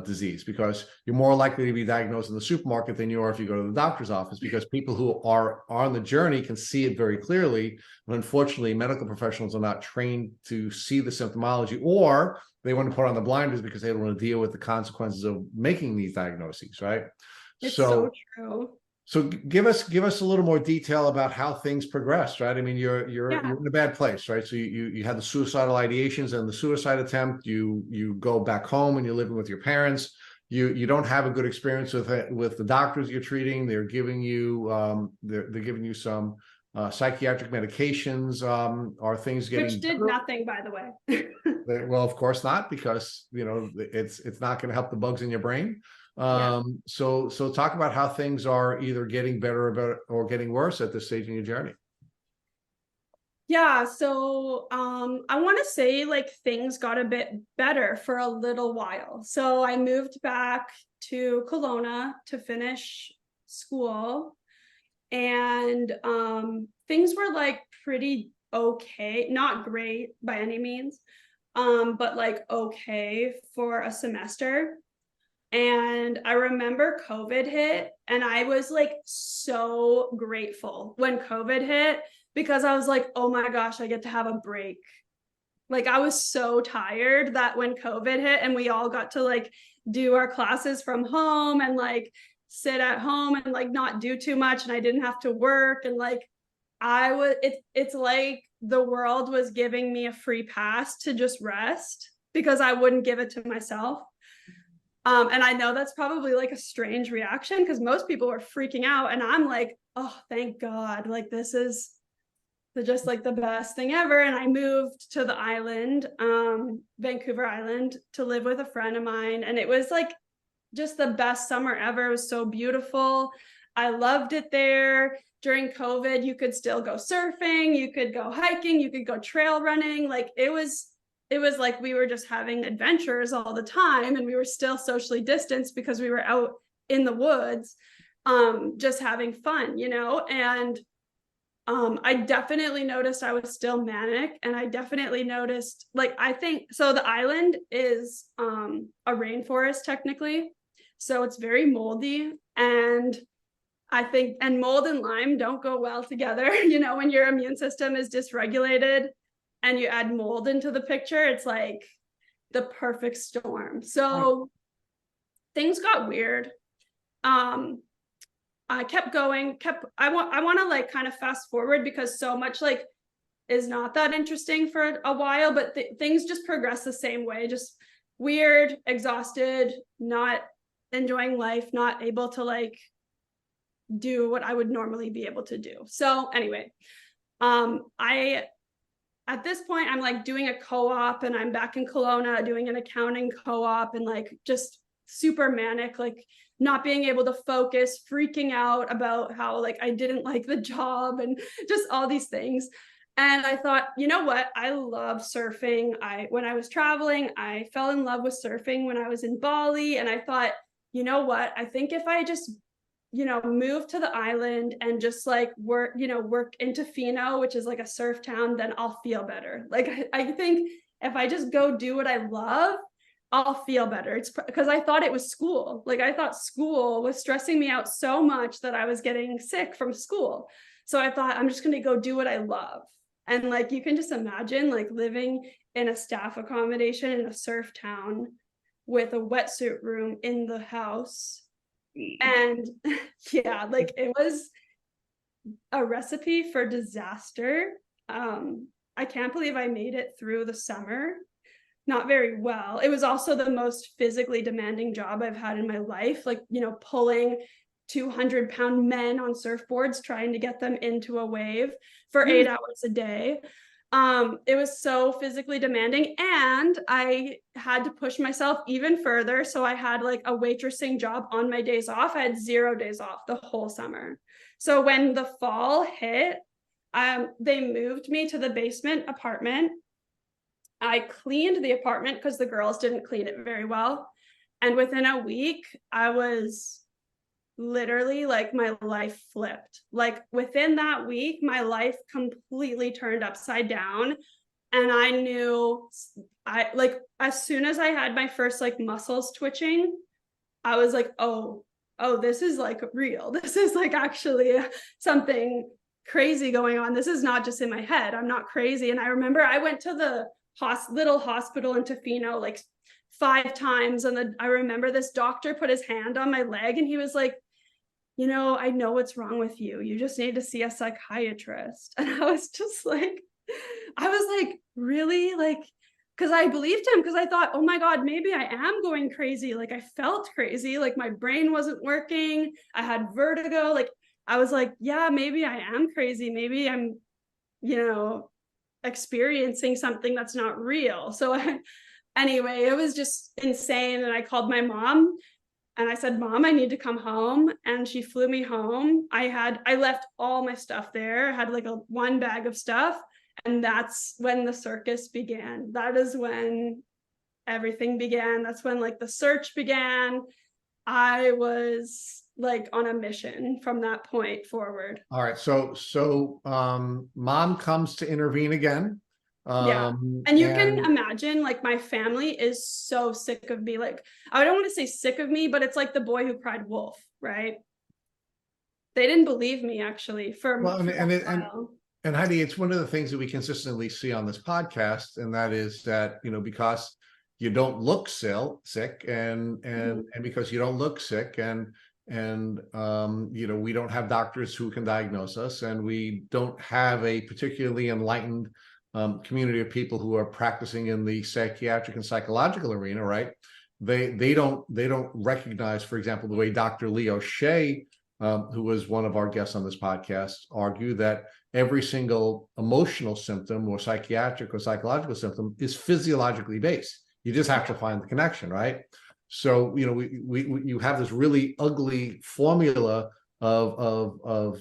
A: disease, because you're more likely to be diagnosed in the supermarket than you are if you go to the doctor's office, because people who are on the journey can see it very clearly. But unfortunately, medical professionals are not trained to see the symptomology, or they want to put on the blinders because they don't want to deal with the consequences of making these diagnoses, right?
B: It's so true.
A: So give us a little more detail about how things progressed, right? I mean, you're in a bad place, right? So you had the suicidal ideations and the suicide attempt. You go back home and you're living with your parents. You don't have a good experience with the doctors you're treating. They're giving you they're giving you some psychiatric medications. Are things getting
B: Which did nothing, by the way.
A: Well, of course not, because it's not going to help the bugs in your brain. So talk about how things are either getting better or getting worse at this stage in your journey.
B: Yeah, so I want to say like things got a bit better for a little while. So I moved back to Kelowna to finish school, and things were like pretty okay, not great by any means, but like okay for a semester. And I remember COVID hit, and I was like so grateful when COVID hit, because I was like, oh my gosh, I get to have a break. Like I was so tired that when COVID hit and we all got to like do our classes from home and like sit at home and like not do too much, and I didn't have to work, and like it's like the world was giving me a free pass to just rest because I wouldn't give it to myself. And I know that's probably like a strange reaction because most people were freaking out, and I'm like, oh, thank God. Like this is just like the best thing ever. And I moved to the island, Vancouver Island, to live with a friend of mine. And it was like just the best summer ever. It was so beautiful. I loved it there. During COVID, you could still go surfing, you could go hiking, you could go trail running. Like it was like we were just having adventures all the time, and we were still socially distanced because we were out in the woods, just having fun, and I definitely noticed I was still manic, and I definitely noticed, like, I think, so the island is a rainforest technically. So it's very moldy. And I think, and mold and Lyme don't go well together. You know, when your immune system is dysregulated and you add mold into the picture, it's like the perfect storm. So things got weird. I kept going, I want to like kind of fast forward because so much like is not that interesting for a while, but things just progress the same way, just weird, exhausted, not enjoying life, not able to like do what I would normally be able to do. So anyway, at this point, I'm like doing a co-op and I'm back in Kelowna doing an accounting co-op and like just super manic, like not being able to focus, freaking out about how like I didn't like the job and just all these things. And I thought, you know what? I love surfing. When I was traveling, I fell in love with surfing when I was in Bali. And I thought, you know what? I think if I just move to the island and just like work into Fino, which is like a surf town, then I'll feel better. Like I think if I just go do what I love, I'll feel better. It's because I thought it was school. Like I thought school was stressing me out so much that I was getting sick from school. So I thought I'm just going to go do what I love. And like you can just imagine like living in a staff accommodation in a surf town with a wetsuit room in the house. And yeah, like it was a recipe for disaster. I can't believe I made it through the summer. Not very well. It was also the most physically demanding job I've had in my life, like, pulling 200-pound men on surfboards, trying to get them into a wave for 8 hours a day. It was so physically demanding, and I had to push myself even further. So I had like a waitressing job on my days off. I had 0 days off the whole summer. So when the fall hit, they moved me to the basement apartment. I cleaned the apartment because the girls didn't clean it very well. And within a week, I was literally like my life flipped. Like within that week, my life completely turned upside down. And I knew as soon as I had my first like muscles twitching, I was like, oh, this is like real. This is like actually something crazy going on. This is not just in my head. I'm not crazy. And I remember I went to the little hospital in Tofino like 5 times. And I remember this doctor put his hand on my leg and he was like, I know what's wrong with you. You just need to see a psychiatrist. And I was like, really? Like, because I believed him, because I thought, oh my God, maybe I am going crazy. Like I felt crazy. Like my brain wasn't working. I had vertigo. Like I was like, yeah, maybe I am crazy. Maybe I'm, experiencing something that's not real. So anyway, it was just insane. And I called my mom and I said, Mom, I need to come home. And she flew me home. I left all my stuff there. I had like one bag of stuff. And that's when the circus began. That is when everything began. That's when like the search began. I was like on a mission from that point forward.
A: All right. So mom comes to intervene again.
B: Yeah. And you can imagine like my family is so sick of me. Like, I don't want to say sick of me, but it's like the boy who cried wolf, right? They didn't believe me actually for a while.
A: And Heidi, it's one of the things that we consistently see on this podcast, and that is that, because you don't look sick and because you don't look sick and we don't have doctors who can diagnose us, and we don't have a particularly enlightened community of people who are practicing in the psychiatric and psychological arena, right? They don't recognize, for example, the way Dr. Leo Shea, who was one of our guests on this podcast, argued that every single emotional symptom or psychiatric or psychological symptom is physiologically based. You just have to find the connection, right? So, you have this really ugly formula of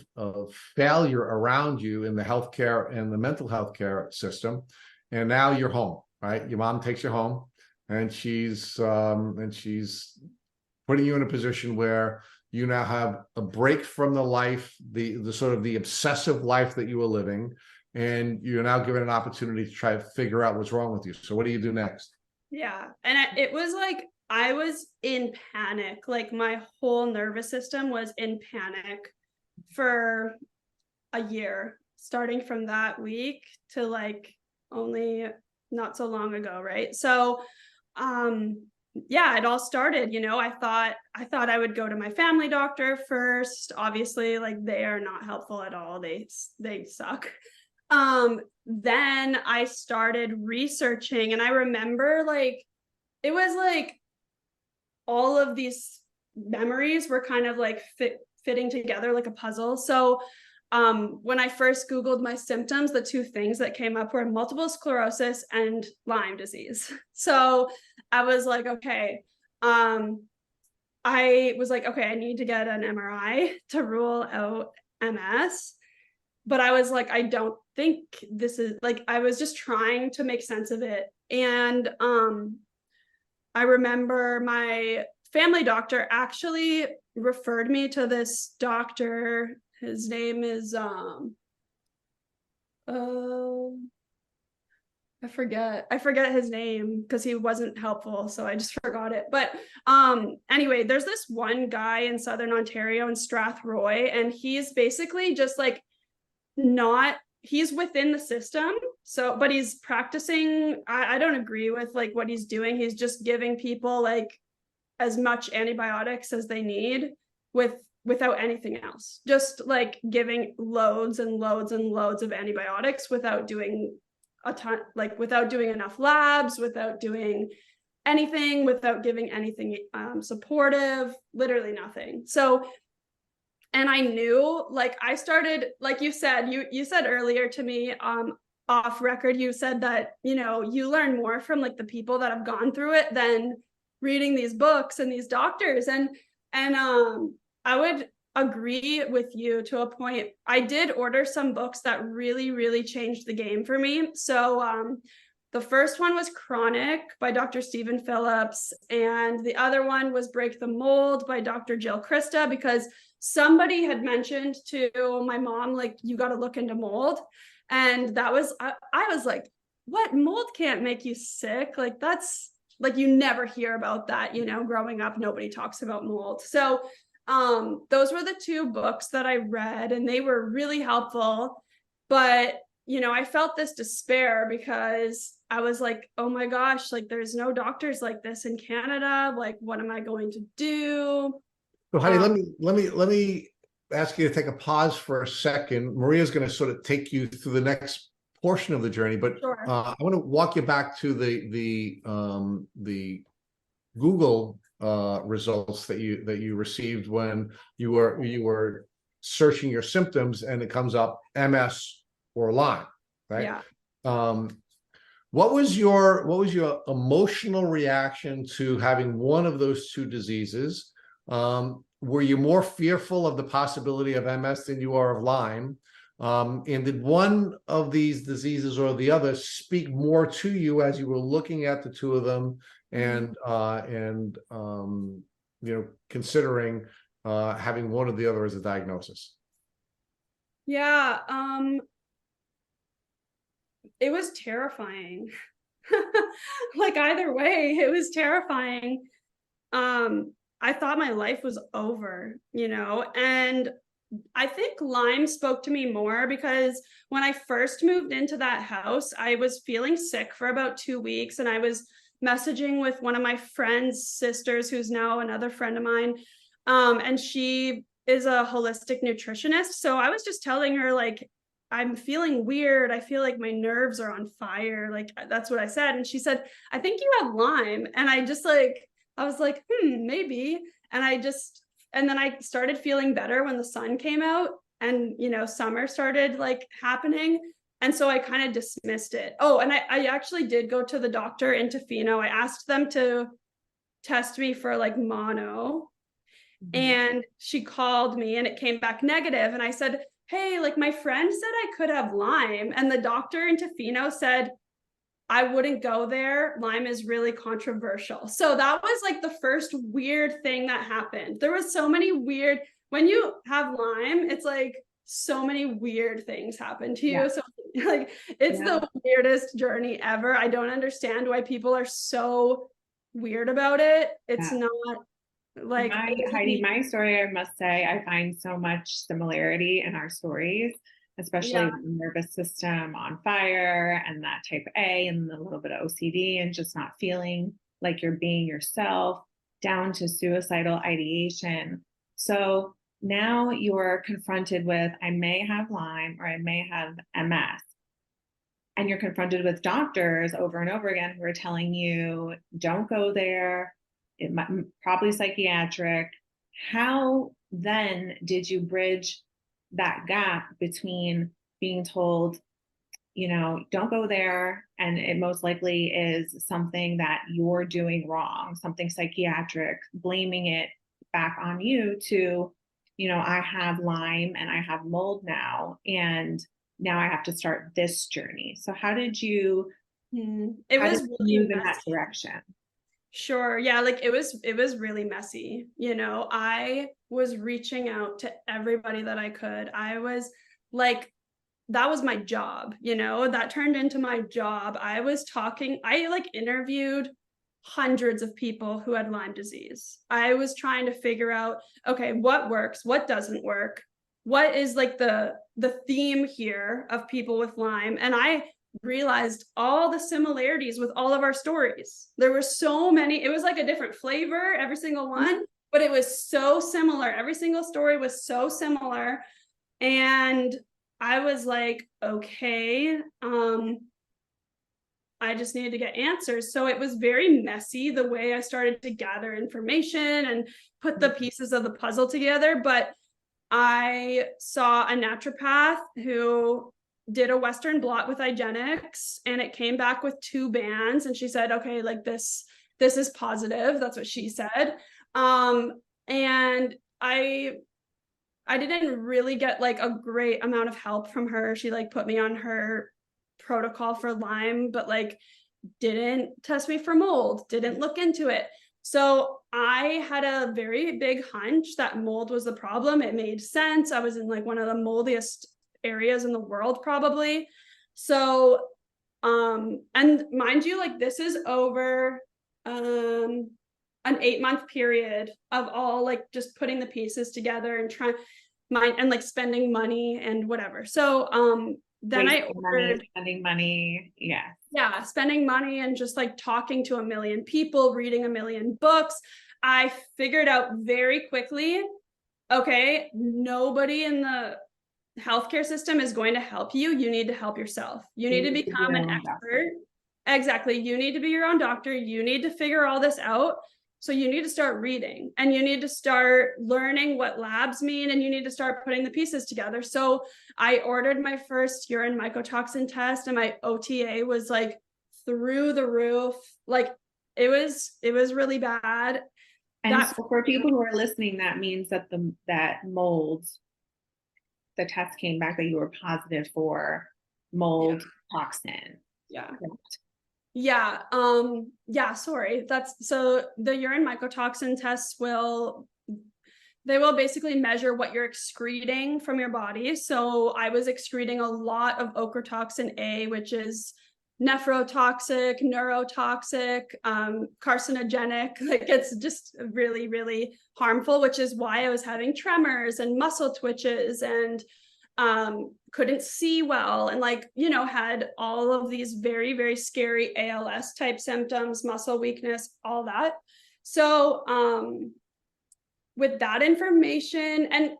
A: failure around you in the healthcare and the mental health care system. And now you're home, right? Your mom takes you home, and she's putting you in a position where you now have a break from the life, the sort of the obsessive life that you were living, and you're now given an opportunity to try to figure out what's wrong with you. So what do you do next?
B: Yeah. And it was like I was in panic. Like my whole nervous system was in panic for a year, starting from that week to like only not so long ago, right? So yeah, it all started, I thought I would go to my family doctor first. Obviously, like they are not helpful at all. They suck. Then I started researching, and I remember like it was like all of these memories were kind of like fitting together like a puzzle. So when I first Googled my symptoms, the two things that came up were multiple sclerosis and Lyme disease. So I was like, okay, I need to get an MRI to rule out MS. But I was like, I don't think this is like, I was just trying to make sense of it. And I remember my family doctor actually referred me to this doctor. His name is I forget his name because he wasn't helpful, so I just forgot it. But anyway, there's this one guy in Southern Ontario in Strathroy, and he's basically just like he's within the system. So, but he's practicing, I don't agree with like what he's doing. He's just giving people like as much antibiotics as they need without anything else. Just like giving loads and loads and loads of antibiotics without doing a ton, like without doing enough labs, without doing anything, without giving anything supportive, literally nothing. So, and I knew, like, I started, like you said, you said earlier to me, off record, you said that, you learn more from like the people that have gone through it than reading these books and these doctors. And I would agree with you to a point. I did order some books that really, really changed the game for me. So the first one was Chronic by Dr. Stephen Phillips, and the other one was Break the Mold by Dr. Jill Krista, because somebody had mentioned to my mom, like, you got to look into mold. And that was, I was like, what? Mold can't make you sick? Like, that's like, you never hear about that, growing up, nobody talks about mold. So those were the two books that I read, and they were really helpful. But I felt this despair because I was like, oh my gosh, like there's no doctors like this in Canada. Like, what am I going to do?
A: So Heidi, let me ask you to take a pause for a second. Maria's going to sort of take you through the next portion of the journey, but
B: Sure.
A: I want to walk you back to the Google results that you received when you were searching your symptoms, and it comes up MS or Lyme, right?
B: Yeah.
A: What was your emotional reaction to having one of those two diseases? Were you more fearful of the possibility of MS than you are of Lyme? And did one of these diseases or the other speak more to you as you were looking at the two of them and considering having one or the other as a diagnosis?
B: Yeah. It was terrifying. Like either way, it was terrifying. I thought my life was over, and I think Lyme spoke to me more because when I first moved into that house, I was feeling sick for about 2 weeks, and I was messaging with one of my friend's sisters, who's now another friend of mine. And she is a holistic nutritionist. So I was just telling her, like, I'm feeling weird. I feel like my nerves are on fire. Like, that's what I said. And she said, I think you have Lyme. And I was like, maybe. And then I started feeling better when the sun came out and, summer started like happening. And so I kind of dismissed it. Oh, and I actually did go to the doctor in Tofino. I asked them to test me for like mono. Mm-hmm. And she called me and it came back negative. And I said, hey, like my friend said I could have Lyme. And the doctor in Tofino said, I wouldn't go there. Lyme is really controversial. So that was like the first weird thing that happened. There was so many weird, when you have Lyme, it's like so many weird things happen to you. Yeah. So like, it's the weirdest journey ever. I don't understand why people are so weird about it. It's
C: Yeah.
B: not like
C: Heidi, my story, I must say, I find so much similarity in our stories, especially
B: yeah,
C: with the nervous system on fire and that type A and a little bit of OCD and just not feeling like you're being yourself, down to suicidal ideation. So now you're confronted with, I may have Lyme or I may have MS. And you're confronted with doctors over and over again who are telling you, don't go there. It might probably psychiatric. How then did you bridge that gap between being told, don't go there, and it most likely is something that you're doing wrong, something psychiatric, blaming it back on you to, I have Lyme and I have mold now, and now I have to start this journey. So how did you
B: it
C: how
B: was
C: did you
B: really
C: move in that
B: messy.
C: direction?
B: Sure. Yeah, like it was really messy. I was reaching out to everybody that I could. I was like, that was my job, that turned into my job. I like interviewed hundreds of people who had Lyme disease. I was trying to figure out, okay, what works, what doesn't work, what is like the theme here of people with Lyme. And I realized all the similarities with all of our stories. There were so many, it was like a different flavor, every single one, but it was so similar. Every single story was so similar. And I was like, okay, I just needed to get answers. So it was very messy the way I started to gather information and put the pieces of the puzzle together. But I saw a naturopath who did a Western blot with IGeneX, and it came back with 2 bands. And she said, okay, like this is positive. That's what she said. And I didn't really get like a great amount of help from her. She like put me on her protocol for Lyme, but like didn't test me for mold, didn't look into it. So I had a very big hunch that mold was the problem. It made sense. I was in like one of the moldiest areas in the world, probably. So, and mind you, like this is over an 8-month period of all like just putting the pieces together and trying and like spending money and whatever. So then I ordered
C: spending money.
B: yeah, spending money and just like talking to a million people, reading a million books. I figured out very quickly, okay, nobody in the healthcare system is going to help you. You need to help yourself. You need to become an expert. Exactly. You need to be your own doctor. You need to figure all this out. So you need to start reading, and you need to start learning what labs mean, and you need to start putting the pieces together. So I ordered my first urine mycotoxin test, and my OTA was like through the roof. Like it was really bad.
C: And so for people who are listening, that means that mold, the test came back that you were positive for mold toxin.
B: Yeah. Yeah. Yeah, sorry. So the urine mycotoxin tests will basically measure what you're excreting from your body. So I was excreting a lot of ochratoxin A, which is nephrotoxic, neurotoxic, carcinogenic. Like it's just really, really harmful, which is why I was having tremors and muscle twitches and couldn't see well, and like, had all of these very, very scary ALS type symptoms, muscle weakness, all that. So with that information, and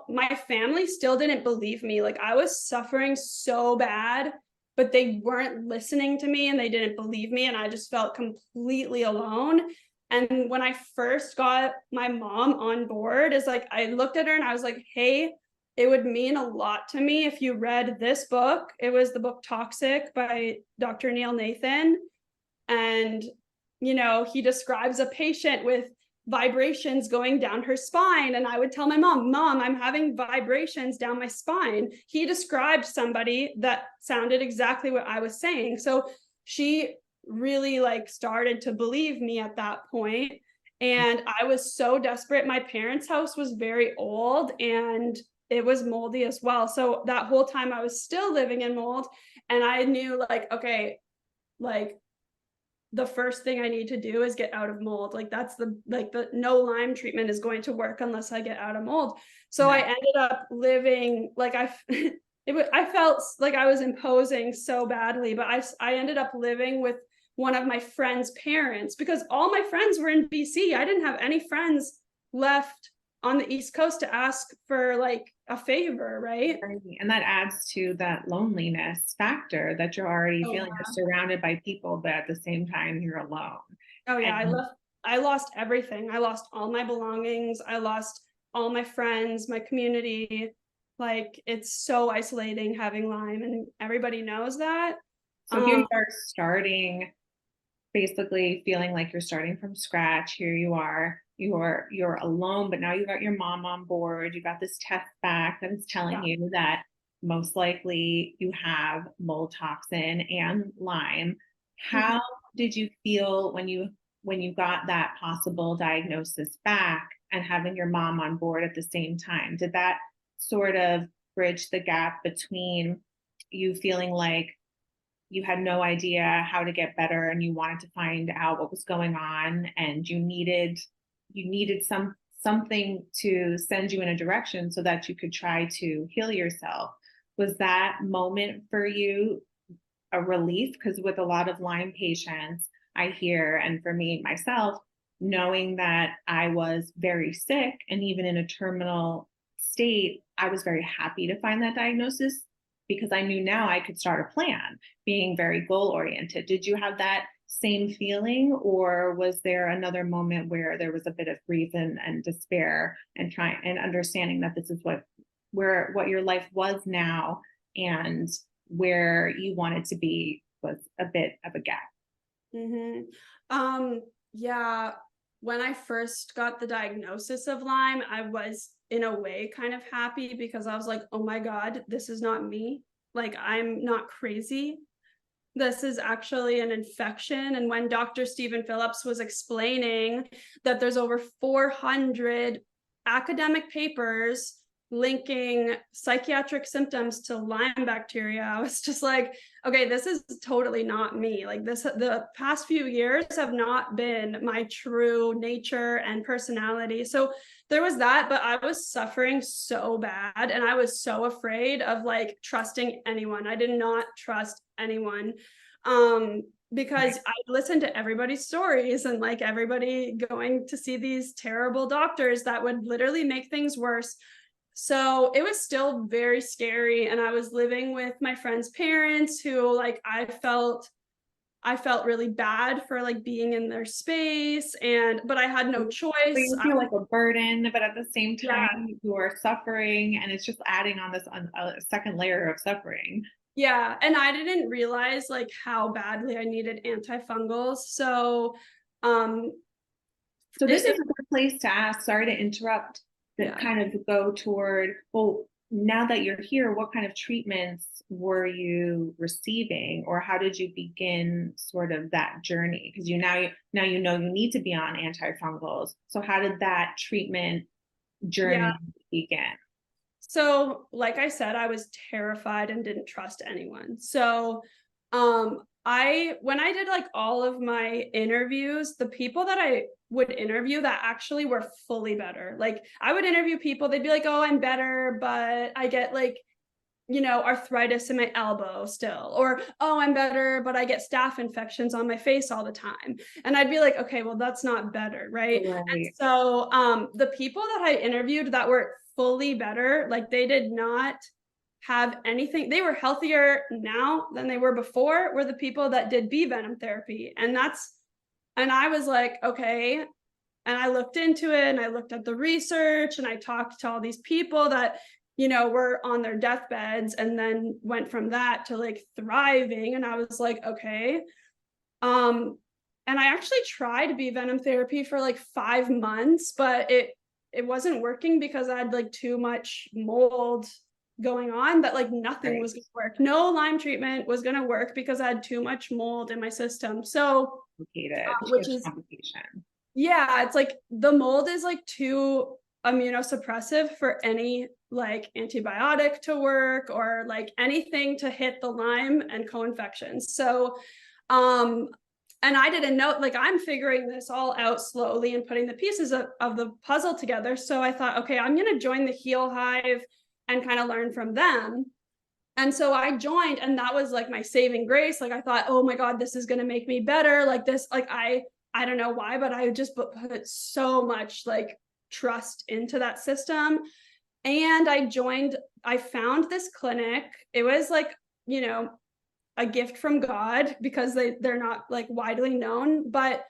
B: my family still didn't believe me. Like I was suffering so bad, but they weren't listening to me and they didn't believe me, and I just felt completely alone. And when I first got my mom on board, is like I looked at her and I was like, hey, it would mean a lot to me if you read this book. It was the book Toxic by Dr. Neil Nathan. And, he describes a patient with vibrations going down her spine. And I would tell my mom, I'm having vibrations down my spine. He described somebody that sounded exactly what I was saying. So she really like started to believe me at that point. And I was so desperate. My parents' house was very old and it was moldy as well. So that whole time I was still living in mold, and I knew like, okay, like the first thing I need to do is get out of mold. Like that's the no Lyme treatment is going to work unless I get out of mold. So I ended up living like I felt like I was imposing so badly, but I ended up living with one of my friend's parents because all my friends were in BC. I didn't have any friends left on the East Coast to ask for like a favor, right?
C: And that adds to that loneliness factor that you're already feeling.
B: Yeah.
C: You're surrounded by people, but at the same time, you're alone.
B: Oh yeah,
C: And
B: I lost everything. I lost all my belongings. I lost all my friends, my community. Like it's so isolating having Lyme, and everybody knows that.
C: so here you are starting, basically feeling like you're starting from scratch. Here you are, you're alone, but now you've got your mom on board. You got this test back that is telling you that most likely you have mold toxin and Lyme. How did you feel when you got that possible diagnosis back and having your mom on board at the same time? Did that sort of bridge the gap between you feeling like you had no idea how to get better and you wanted to find out what was going on and you needed something to send you in a direction so that you could try to heal yourself? Was that moment for you a relief? Because with a lot of Lyme patients, I hear, and for me myself, knowing that I was very sick and even in a terminal state, I was very happy to find that diagnosis because I knew now I could start a plan, being very goal oriented. Did you have that same feeling, or was there another moment where there was a bit of grief and despair and trying and understanding that this is what your life was now and where you wanted to be was a bit of a gap?
B: Yeah, when I first got the diagnosis of Lyme, I was in a way kind of happy because I was like, oh my God, this is not me. Like, I'm not crazy. This is actually an infection. And when Dr. Stephen Phillips was explaining that there's over 400 academic papers linking psychiatric symptoms to Lyme bacteria, I was just like, okay, this is totally not me. Like the past few years have not been my true nature and personality. So there was that, but I was suffering so bad and I was so afraid of like trusting anyone. I did not trust anyone. Because I listened to everybody's stories and like everybody going to see these terrible doctors that would literally make things worse. So it was still very scary. And I was living with my friend's parents who like I felt really bad for like being in their space but I had no choice.
C: So you feel like a burden, but at the same time
B: Yeah.
C: you are suffering and it's just adding on this a second layer of suffering.
B: Yeah. And I didn't realize like how badly I needed antifungals. So
C: this is a good place to ask, sorry to interrupt, that kind of go toward, well, now that you're here, what kind of treatments were you receiving, or how did you begin sort of that journey? Because now you know you need to be on antifungals. So how did that treatment journey begin?
B: So, like I said, I was terrified and didn't trust anyone. So, when I did like all of my interviews, the people that I would interview that actually were fully better. Like I would interview people, they'd be like, "Oh, I'm better, but I get like, arthritis in my elbow still," or, "Oh, I'm better, but I get staph infections on my face all the time." And I'd be like, "Okay, well, that's not better, right?" And so, the people that I interviewed that were fully better, like they did not have anything, they were healthier now than they were before, were the people that did bee venom therapy. And I was like, okay. And I looked into it and I looked at the research and I talked to all these people that, were on their deathbeds and then went from that to like thriving. And I was like, okay. And I actually tried bee venom therapy for like 5 months, but it wasn't working because I had like too much mold going on that like nothing was going to work. No Lyme treatment was going to work because I had too much mold in my system. So, which is complication. Yeah, it's like the mold is like too immunosuppressive for any like antibiotic to work or like anything to hit the Lyme and co-infections. So, and I didn't know, like, I'm figuring this all out slowly and putting the pieces of the puzzle together. So I thought, okay, I'm going to join the Heal Hive and kind of learn from them. And so I joined, and that was like my saving grace. Like, I thought, oh my God, this is going to make me better. Like this, like, I don't know why, but I just put so much like trust into that system. And I found this clinic. It was like, a gift from God, because they're not like widely known. But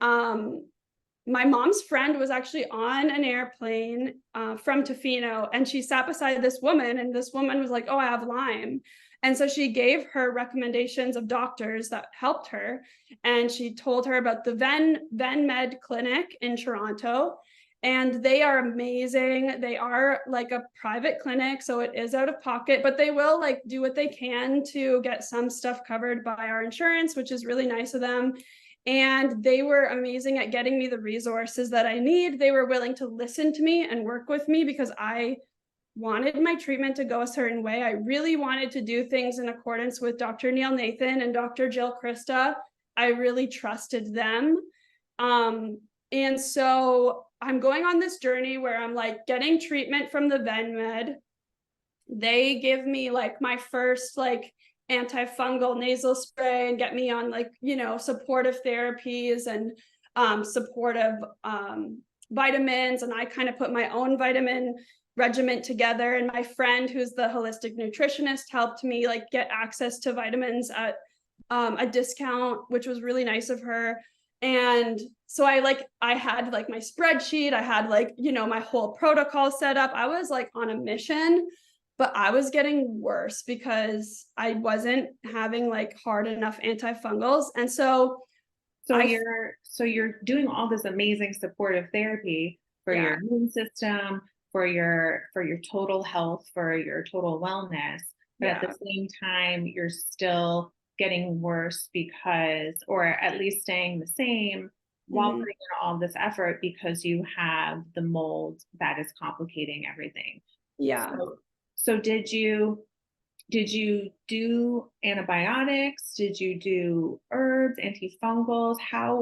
B: my mom's friend was actually on an airplane from Tofino, and she sat beside this woman, and this woman was like, oh, I have Lyme. And so she gave her recommendations of doctors that helped her. And she told her about the Ven Med clinic in Toronto. And they are amazing. They are like a private clinic, so it is out of pocket, but they will like do what they can to get some stuff covered by our insurance, which is really nice of them. And they were amazing at getting me the resources that I need. They were willing to listen to me and work with me, because I wanted my treatment to go a certain way. I really wanted to do things in accordance with Dr. Neil Nathan and Dr. Jill Krista. I really trusted them. And so I'm going on this journey where I'm like getting treatment from the Ven Med. They give me like my first like antifungal nasal spray and get me on like, supportive therapies and supportive vitamins. And I kind of put my own vitamin regimen together. And my friend, who's the holistic nutritionist, helped me like get access to vitamins at a discount, which was really nice of her. And so I had like my spreadsheet, I had like, my whole protocol set up. I was like on a mission, but I was getting worse because I wasn't having like hard enough antifungals. And so
C: you're doing all this amazing supportive therapy for your immune system, for your total health, for your total wellness, but at the same time you're still getting worse because, or at least staying the same while putting in all this effort, because you have the mold that is complicating everything.
B: Yeah.
C: So did you do antibiotics? Did you do herbs, antifungals? How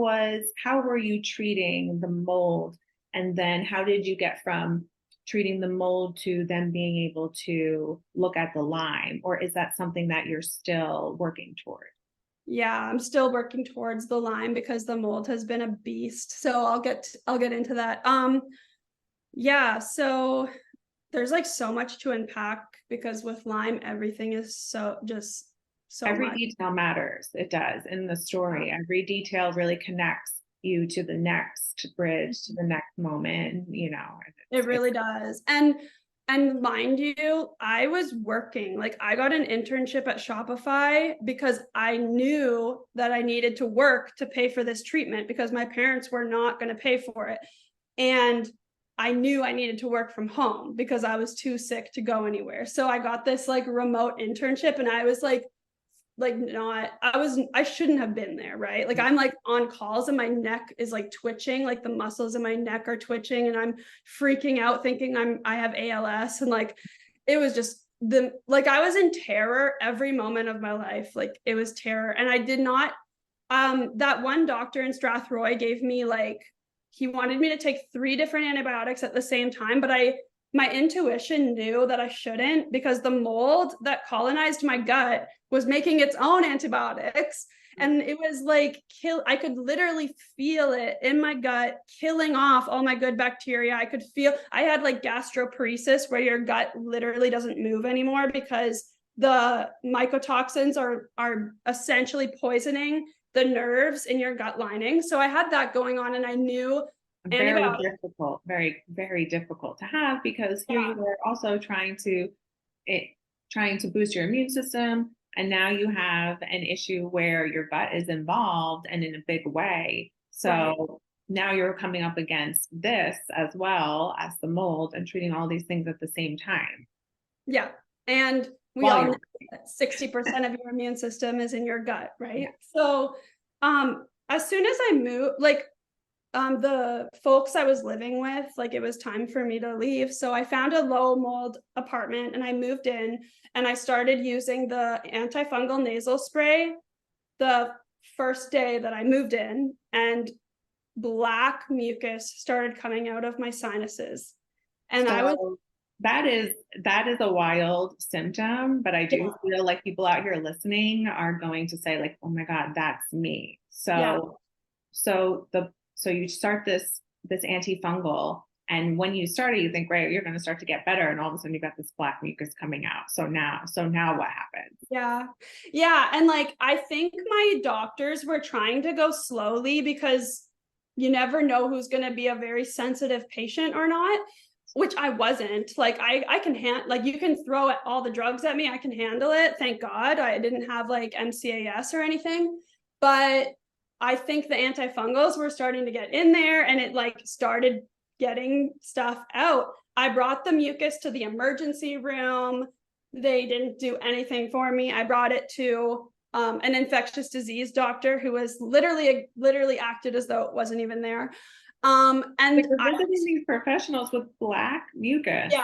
C: were you treating the mold? And then how did you get from treating the mold to then being able to look at the Lyme? Or is that something that you're still working toward?
B: Yeah, I'm still working towards the Lyme because the mold has been a beast. So I'll get into that. Yeah, so there's like so much to unpack, because with Lyme, everything is so
C: every
B: much.
C: detail matters. It does in the story. Every detail really connects you to the next bridge, to the next moment,
B: It really does. And mind you, I was working, like I got an internship at Shopify because I knew that I needed to work to pay for this treatment, because my parents were not going to pay for it. And I knew I needed to work from home because I was too sick to go anywhere. So I got this like remote internship, and I was like I shouldn't have been there, right? Like I'm like on calls and my neck is like twitching, like the muscles in my neck are twitching, and I'm freaking out thinking I have ALS. And like it was just I was in terror every moment of my life. Like it was terror. And I did not that one doctor in Strathroy gave me like, he wanted me to take 3 different antibiotics at the same time, but my intuition knew that I shouldn't, because the mold that colonized my gut was making its own antibiotics. And it was like I could literally feel it in my gut, killing off all my good bacteria. I had like gastroparesis, where your gut literally doesn't move anymore because the mycotoxins are essentially poisoning the nerves in your gut lining. So I had that going on, and I knew
C: very, very difficult to have, because here you were also trying to boost your immune system. And now you have an issue where your gut is involved, and in a big way. So now you're coming up against this as well as the mold, and treating all these things at the same time.
B: Yeah. And we all know that 60% of your immune system is in your gut, right? Yeah. So as soon as I moved, the folks I was living with, like it was time for me to leave. So I found a low mold apartment and I moved in, and I started using the antifungal nasal spray. The first day that I moved in, and black mucus started coming out of my sinuses. And I was,
C: So that is a wild symptom, but I do feel like people out here listening are going to say like, oh my God, that's me. So so you start this antifungal, and when you start it, you think, great, you're going to start to get better, and all of a sudden you got this black mucus coming out. So now what happens?
B: yeah. And like, I think my doctors were trying to go slowly because you never know who's going to be a very sensitive patient or not, which I wasn't. Like, I can like, you can throw all the drugs at me, I can handle it. Thank God I didn't have like MCAS or anything. But I think the antifungals were starting to get in there, and it like started getting stuff out. I brought the mucus to the emergency room. They didn't do anything for me. I brought it to an infectious disease doctor who was literally acted as though it wasn't even there. And
C: you're visiting these professionals with black mucus,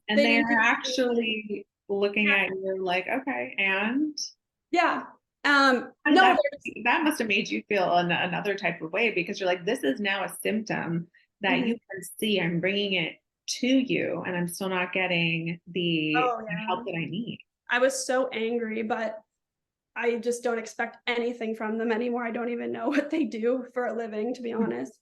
C: and they're actually looking at you like, okay, and
B: no,
C: that must have made you feel another type of way, because you're like, this is now a symptom that you can see. I'm bringing it to you, and I'm still not getting the help that I need.
B: I was so angry, but I just don't expect anything from them anymore. I don't even know what they do for a living, to be honest.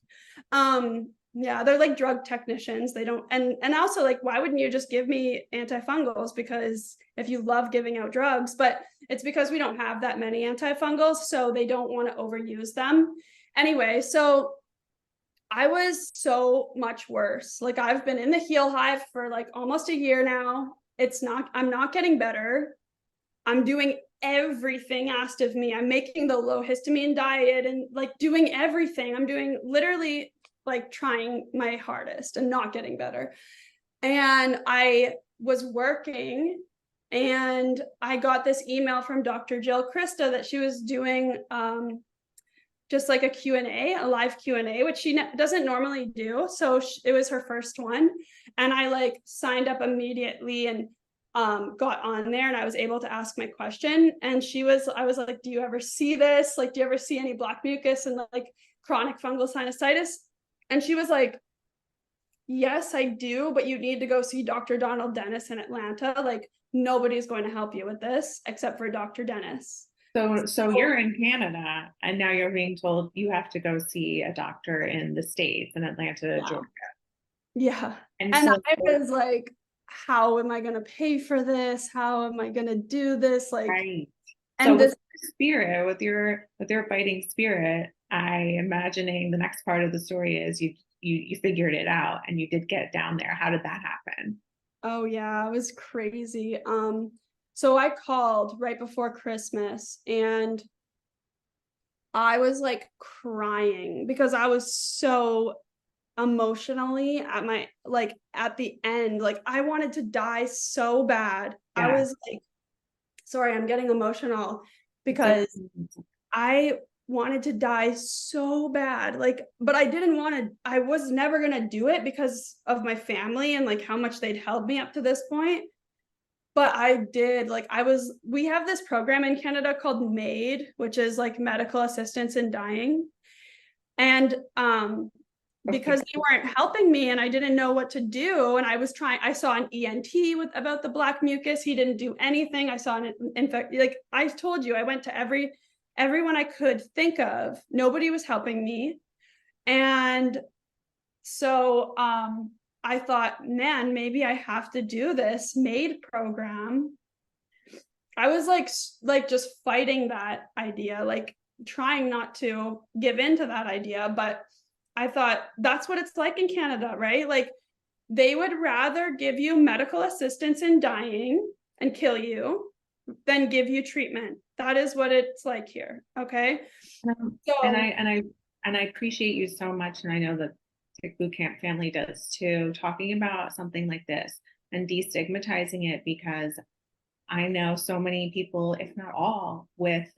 B: They're like drug technicians. They don't, and also like, why wouldn't you just give me antifungals? Because if you love giving out drugs, but it's because we don't have that many antifungals, so they don't want to overuse them. Anyway, so I was so much worse. Like, I've been in the heel hive for like almost a year now. I'm not getting better. I'm doing everything asked of me. I'm making the low histamine diet and like doing everything. I'm doing literally like trying my hardest and not getting better. And I was working, and I got this email from Dr. Jill Krista that she was doing just like a Q&A, a live Q&A, which she doesn't normally do. So it was her first one. And I like signed up immediately and got on there, and I was able to ask my question. And I was like, do you ever see this? Like, do you ever see any black mucus and like chronic fungal sinusitis? And she was like, yes, I do, but you need to go see Dr. Donald Dennis in Atlanta. Like, nobody's going to help you with this except for Dr. Dennis.
C: So you're in Canada, and now you're being told you have to go see a doctor in the States, in Atlanta, Georgia.
B: Yeah. And I was like, how am I going to pay for this? How am I going to do this? Like,
C: right.
B: And
C: so with your spirit, with your fighting spirit, I imagining the next part of the story is you figured it out, and you did get down there. How did that happen?
B: Oh yeah, it was crazy. So I called right before Christmas, and I was like crying because I was so emotionally at the end. Like, I wanted to die so bad. I was like, sorry, I'm getting emotional because I wanted to die so bad. Like, but I was never going to do it because of my family and like how much they'd held me up to this point. But I did, like, we have this program in Canada called MAID, which is like medical assistance in dying. And because they weren't helping me and I didn't know what to do, and I saw an ENT about the black mucus. He didn't do anything. I saw in fact, like I told you, I went to everyone I could think of. Nobody was helping me. And so I thought, man, maybe I have to do this MAID program. I was like just fighting that idea, like trying not to give in to that idea. But I thought, that's what it's like in Canada, right? Like, they would rather give you medical assistance in dying and kill you than give you treatment. That is what it's like here. Okay.
C: And I appreciate you so much. And I know that Tick Boot Camp family does too, talking about something like this and destigmatizing it, because I know so many people, if not all, with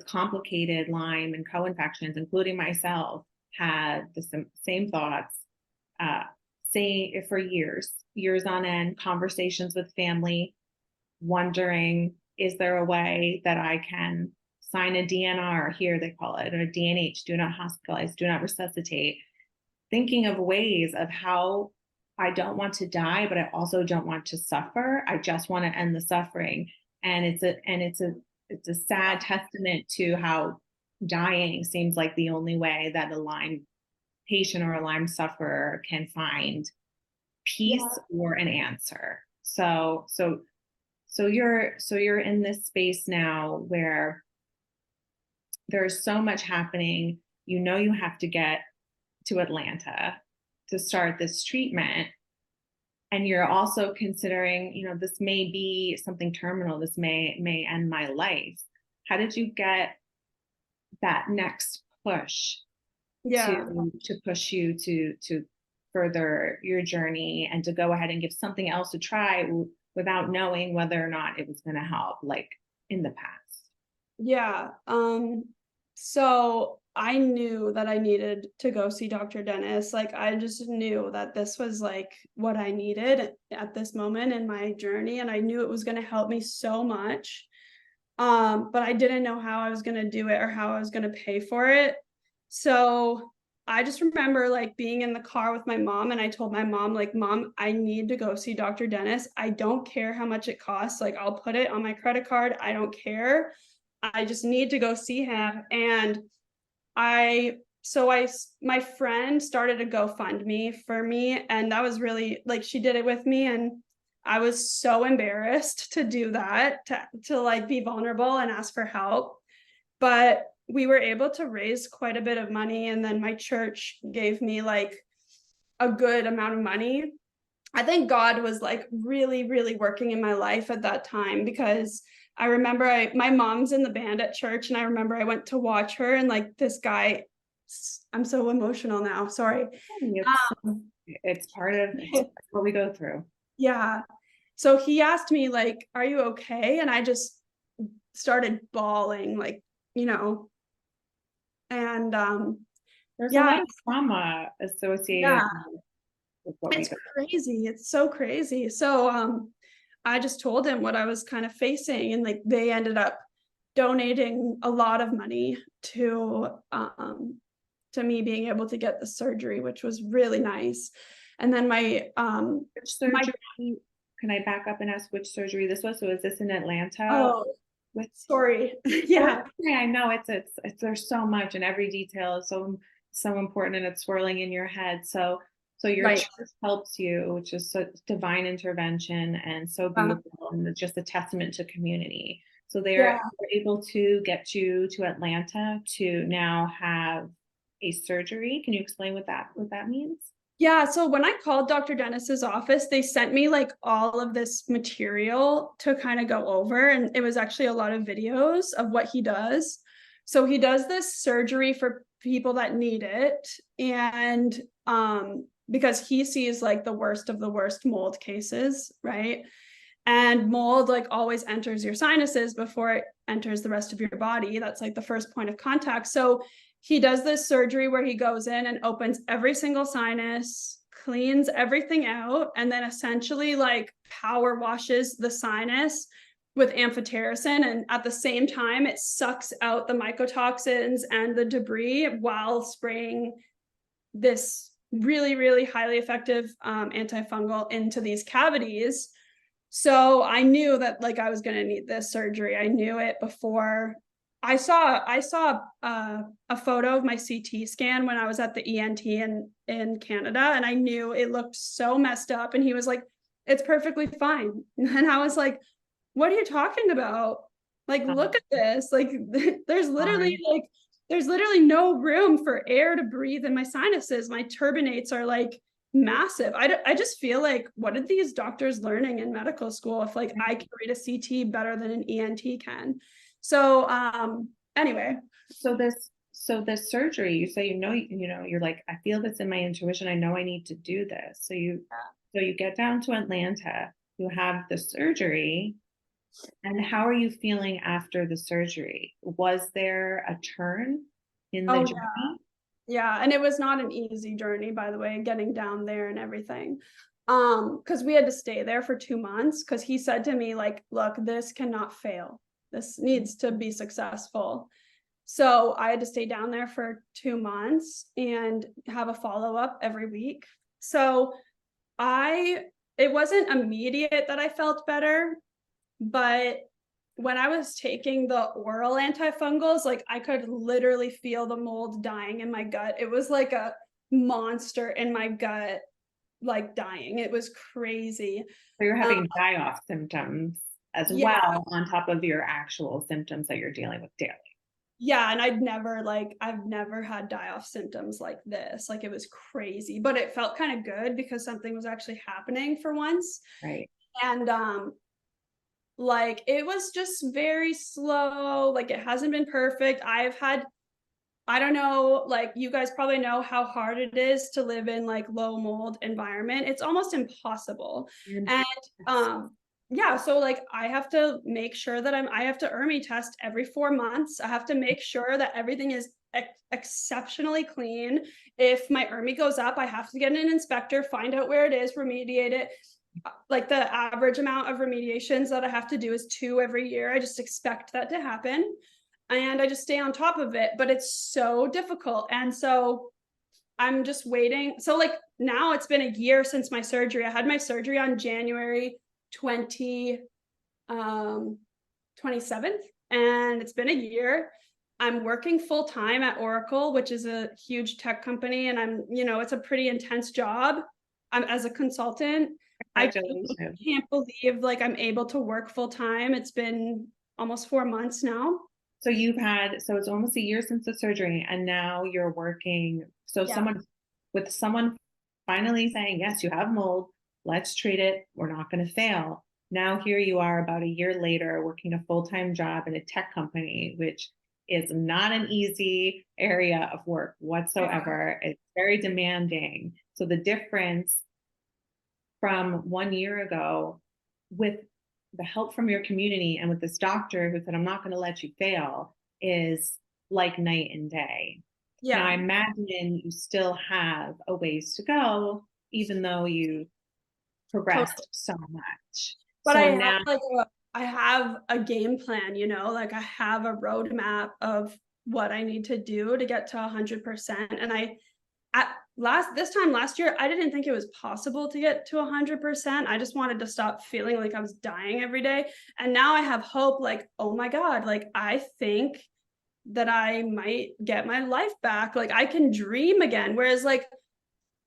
C: complicated Lyme and co-infections, including myself, had the same thoughts, saying for years on end, conversations with family, wondering, is there a way that I can sign a DNR, here they call it, or DNH, do not hospitalize, do not resuscitate, thinking of ways of how I don't want to die, but I also don't want to suffer. I just want to end the suffering. And it's a sad testament to how dying seems like the only way that a Lyme patient or a Lyme sufferer can find peace or an answer. So you're in this space now where there's so much happening. You know, you have to get to Atlanta to start this treatment. And you're also considering, you know, this may be something terminal. This may end my life. How did you get that next push to push you to further your journey and to go ahead and give something else a try without knowing whether or not it was going to help, like in the past?
B: Yeah. So I knew that I needed to go see Dr. Dennis. Like, I just knew that this was like what I needed at this moment in my journey. And I knew it was going to help me so much. But I didn't know how I was going to do it or how I was going to pay for it. So I just remember like being in the car with my mom, and I told my mom, like, Mom, I need to go see Dr. Dennis. I don't care how much it costs. Like, I'll put it on my credit card. I don't care. I just need to go see him. And my friend started a GoFundMe for me, and that was really like, she did it with me, and I was so embarrassed to do that, to like be vulnerable and ask for help. But we were able to raise quite a bit of money, and then my church gave me like a good amount of money. I think God was like really, really working in my life at that time, because I remember my mom's in the band at church, and I remember I went to watch her, and like this guy, I'm so emotional now, sorry.
C: It's part of what we go through.
B: Yeah. So he asked me like, are you okay? And I just started bawling, like, you know, and
C: there's a lot of trauma associated with what
B: it's crazy. It's so crazy. So I just told him what I was kind of facing, and like they ended up donating a lot of money to me being able to get the surgery, which was really nice. And then my
C: can I back up and ask which surgery this was? So is this in Atlanta?
B: Oh, sorry. Yeah.
C: I know it's there's so much, and every detail is so important, and it's swirling in your head. So your church helps you, which is so divine intervention and so beautiful, and it's just a testament to community. So they're able to get you to Atlanta to now have a surgery. Can you explain what that means?
B: Yeah, so when I called Dr. Dennis's office, they sent me like all of this material to kind of go over, and it was actually a lot of videos of what he does. So he does this surgery for people that need it, and because he sees like the worst of the worst mold cases, right? And mold like always enters your sinuses before it enters the rest of your body. That's like the first point of contact. So he does this surgery where he goes in and opens every single sinus, cleans everything out, and then essentially like power washes the sinus with amphotericin. And at the same time, it sucks out the mycotoxins and the debris while spraying this really, really highly effective antifungal into these cavities. So I knew that like I was going to need this surgery. I knew it before. I saw a photo of my CT scan when I was at the ENT in Canada, and I knew it looked so messed up. And he was like, "It's perfectly fine." And I was like, "What are you talking about? Like, look at this. Like, there's literally no room for air to breathe in my sinuses. My turbinates are like massive." I just feel like, what are these doctors learning in medical school if like I can read a CT better than an ENT can? So anyway.
C: So this surgery, you say, you're like, I feel this in my intuition. I know I need to do this. So you get down to Atlanta, you have the surgery. And how are you feeling after the surgery? Was there a turn in the journey?
B: Yeah, and it was not an easy journey, by the way, getting down there and everything. Because we had to stay there for 2 months, because he said to me, like, look, this cannot fail. this needs to be successful. So I had to stay down there for 2 months and have a follow-up every week. So it wasn't immediate that I felt better, but when I was taking the oral antifungals, like I could literally feel the mold dying in my gut. It was like a monster in my gut, like dying. It was crazy.
C: So you're having die-off symptoms as well on top of your actual symptoms that you're dealing with daily.
B: Yeah, and I've never had die-off symptoms like this. Like it was crazy, but it felt kind of good because something was actually happening for once.
C: Right.
B: And like it was just very slow. Like it hasn't been perfect. I don't know, like you guys probably know how hard it is to live in like low mold environment. It's almost impossible. And yeah, so like I have to make sure that I have to ERMI test every 4 months. I have to make sure that everything is exceptionally clean. If my ERMI goes up, I have to get an inspector, find out where it is, remediate it. Like the average amount of remediations that I have to do is 2 every year. I just expect that to happen. And I just stay on top of it, but it's so difficult. And so I'm just waiting. So like now it's been a year since my surgery. I had my surgery on January 27th, and it's been a year. I'm working full time at Oracle, which is a huge tech company. And it's a pretty intense job. I'm as a consultant. I can't believe like I'm able to work full time. It's been almost 4 months now.
C: So it's almost a year since the surgery, and now you're working. So someone finally saying, yes, you have mold, let's treat it. We're not going to fail. Now here you are about a year later working a full-time job in a tech company, which is not an easy area of work whatsoever. It's very demanding. So the difference from 1 year ago with the help from your community and with this doctor who said, I'm not going to let you fail, is like night and day.
B: Yeah.
C: Now, I imagine you still have a ways to go, even though you progressed so much.
B: But
C: so
B: I have a game plan, like I have a roadmap of what I need to do to get to 100%. And this time last year, I didn't think it was possible to get to 100%. I just wanted to stop feeling like I was dying every day. And now I have hope, like, oh my God, like I think that I might get my life back. Like I can dream again. Whereas like,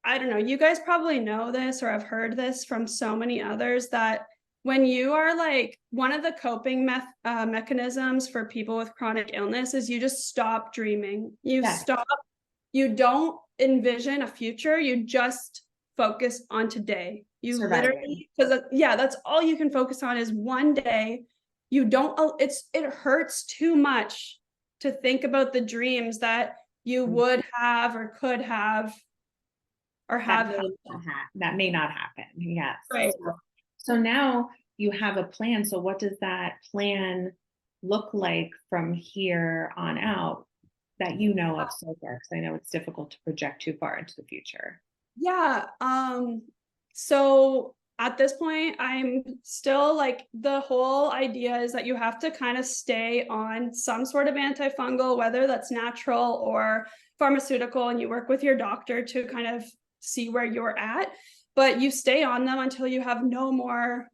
B: I don't know, you guys probably know this or I've heard this from so many others that when you are like, one of the coping mechanisms for people with chronic illness is you just stop dreaming. You don't envision a future. You just focus on today. You literally, because that's all you can focus on is one day. You don't, it hurts too much to think about the dreams that you would have or could have or have.
C: That may not happen. Yes.
B: Right.
C: So now you have a plan. So what does that plan look like from here on out that you know of so far? Because I know it's difficult to project too far into the future.
B: Yeah. So at this point, I'm still like, the whole idea is that you have to kind of stay on some sort of antifungal, whether that's natural or pharmaceutical, and you work with your doctor to kind of see where you're at, but you stay on them until you have no more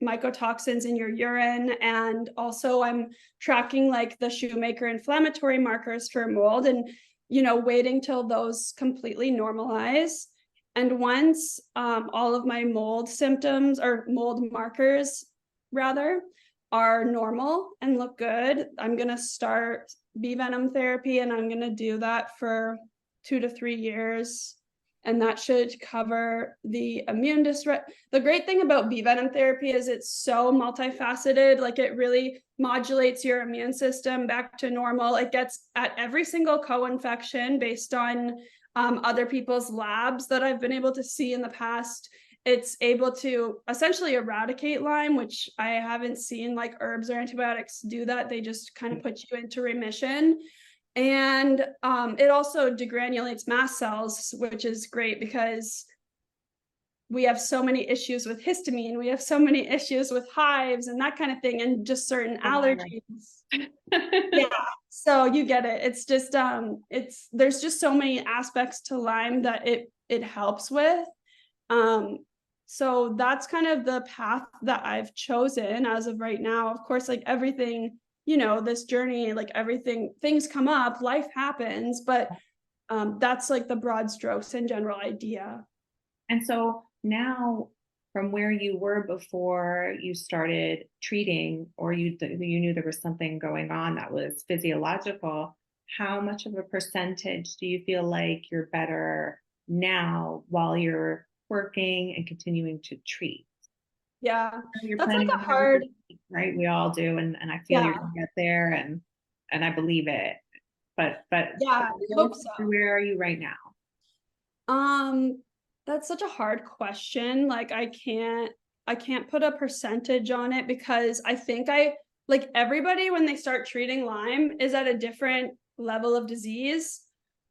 B: mycotoxins in your urine. And also I'm tracking like the Shoemaker inflammatory markers for mold and, waiting till those completely normalize. And once all of my mold symptoms or mold markers rather are normal and look good, I'm going to start bee venom therapy, and I'm going to do that for 2 to 3 years. And that should cover the immune dysregulation. The great thing about bee venom therapy is it's so multifaceted. Like it really modulates your immune system back to normal. It gets at every single co-infection based on other people's labs that I've been able to see in the past. It's able to essentially eradicate Lyme, which I haven't seen like herbs or antibiotics do that. They just kind of put you into remission. And it also degranulates mast cells, which is great because we have so many issues with histamine, we have so many issues with hives and that kind of thing, and just certain allergies. Yeah, so you get it. It's just there's just so many aspects to Lyme that it helps with. So that's kind of the path that I've chosen as of right now. Of course, like everything, this journey, like everything, things come up, life happens, but that's like the broad strokes and general idea.
C: And so now, from where you were before you started treating, or you knew there was something going on that was physiological, how much of a percentage do you feel like you're better now while you're working and continuing to treat?
B: Yeah,
C: You're
B: that's like
C: planning
B: a
C: on having
B: hard,
C: a right? We all do, and I feel
B: yeah,
C: you're gonna get there, and I believe it. But
B: yeah, I hope so.
C: where are you right now?
B: Um, that's such a hard question. Like I can't put a percentage on it because I think like everybody when they start treating Lyme is at a different level of disease.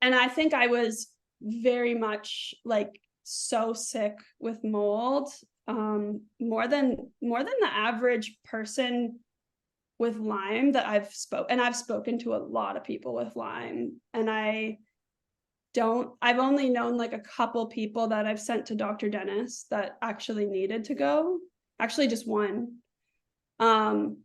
B: And I think I was very much like so sick with mold, more than the average person with Lyme that I've spoken to a lot of people with Lyme, and I've only known like a couple people that I've sent to Dr. Dennis that actually needed to go. Actually, just one. Um,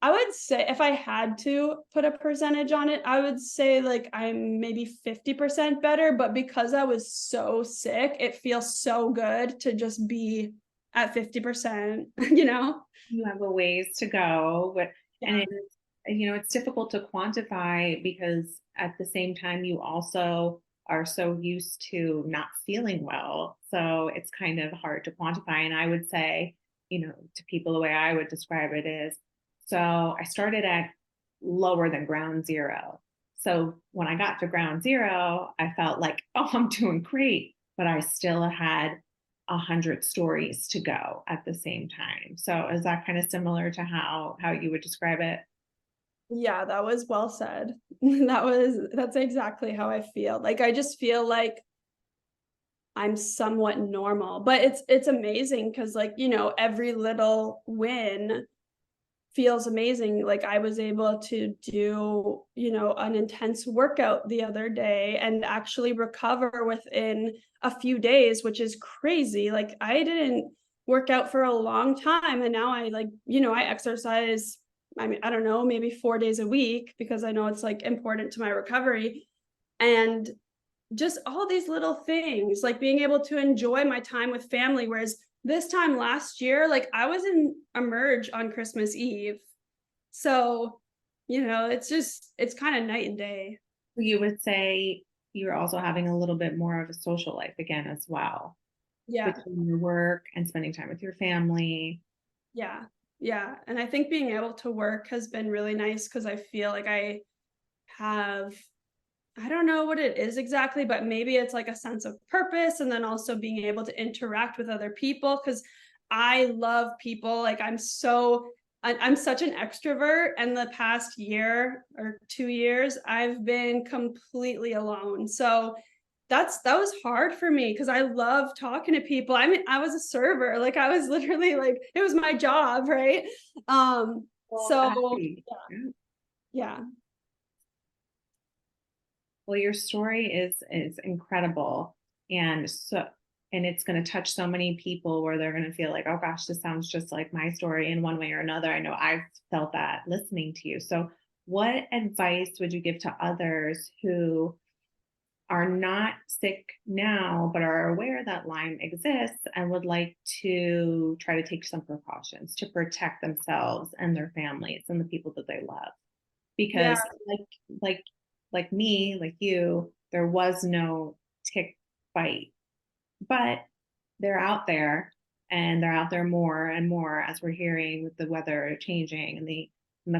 B: I would say if I had to put a percentage on it, I would say like I'm maybe 50% better, but because I was so sick, it feels so good to just be at 50%,
C: You have a ways to go, and
B: Yeah.
C: it's difficult to quantify because at the same time you also are so used to not feeling well. So it's kind of hard to quantify. And I would say, to people, the way I would describe it is, so I started at lower than ground zero. So when I got to ground zero, I felt like, oh, I'm doing great, but I still had 100 stories to go at the same time. So is that kind of similar to how you would describe it?
B: Yeah, that was well said. That's exactly how I feel. Like I just feel like I'm somewhat normal. But it's amazing because like, every little win feels amazing. Like I was able to do, an intense workout the other day and actually recover within a few days, which is crazy. Like I didn't work out for a long time and now I like, I exercise, I mean, I don't know, maybe 4 days a week because I know it's like important to my recovery. And just all these little things, like being able to enjoy my time with family. Whereas this time last year, like I was in a merge on Christmas Eve. So, it's kind of night and day.
C: You would say you're also having a little bit more of a social life again as well,
B: Yeah.
C: between your work and spending time with your family.
B: Yeah. Yeah. And I think being able to work has been really nice because I feel like have I don't know what it is exactly, but maybe it's like a sense of purpose and then also being able to interact with other people because I love people. Like I'm such an extrovert, and the past year or 2 years, I've been completely alone. So that was hard for me because I love talking to people. I mean, I was a server, like I was literally like it was my job, right?
C: Well,
B: So
C: happy. Yeah.
B: yeah.
C: Well, your story is incredible, and it's going to touch so many people where they're going to feel like, oh gosh, this sounds just like my story in one way or another. I know I've felt that listening to you. So, what advice would you give to others who are not sick now but are aware that Lyme exists and would like to try to take some precautions to protect themselves and their families and the people that they love?
B: Yeah.
C: Because like like me, like you, there was no tick bite, but they're out there, and they're out there more and more as we're hearing with the weather changing and the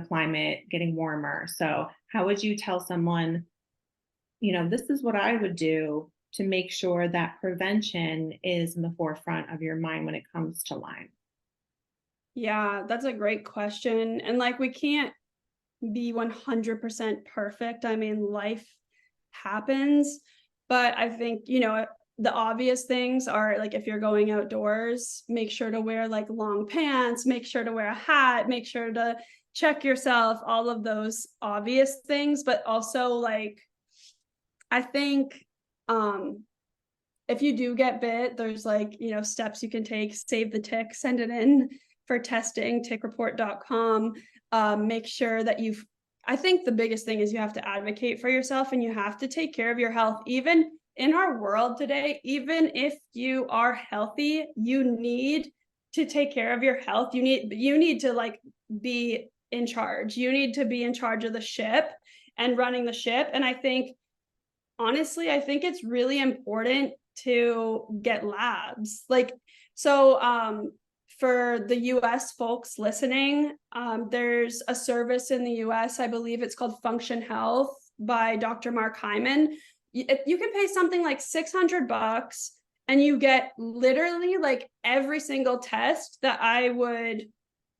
C: climate getting warmer. So how would you tell someone, this is what I would do to make sure that prevention is in the forefront of your mind when it comes to Lyme?
B: Yeah, that's a great question. And like we can't be 100% perfect. I mean, life happens, but I think, the obvious things are like, if you're going outdoors, make sure to wear like long pants, make sure to wear a hat, make sure to check yourself, all of those obvious things. But also, like, I think if you do get bit, there's like, steps you can take. Save the tick, send it in for testing, tickreport.com. Make sure that I think the biggest thing is you have to advocate for yourself, and you have to take care of your health. Even in our world today, even if you are healthy, you need to take care of your health. You need to like be in charge. You need to be in charge of the ship and running the ship. And I think, honestly, it's really important to get labs. Like, so for the US folks listening, there's a service in the US, I believe it's called Function Health by Dr. Mark Hyman. You can pay something like $600 and you get literally like every single test that I would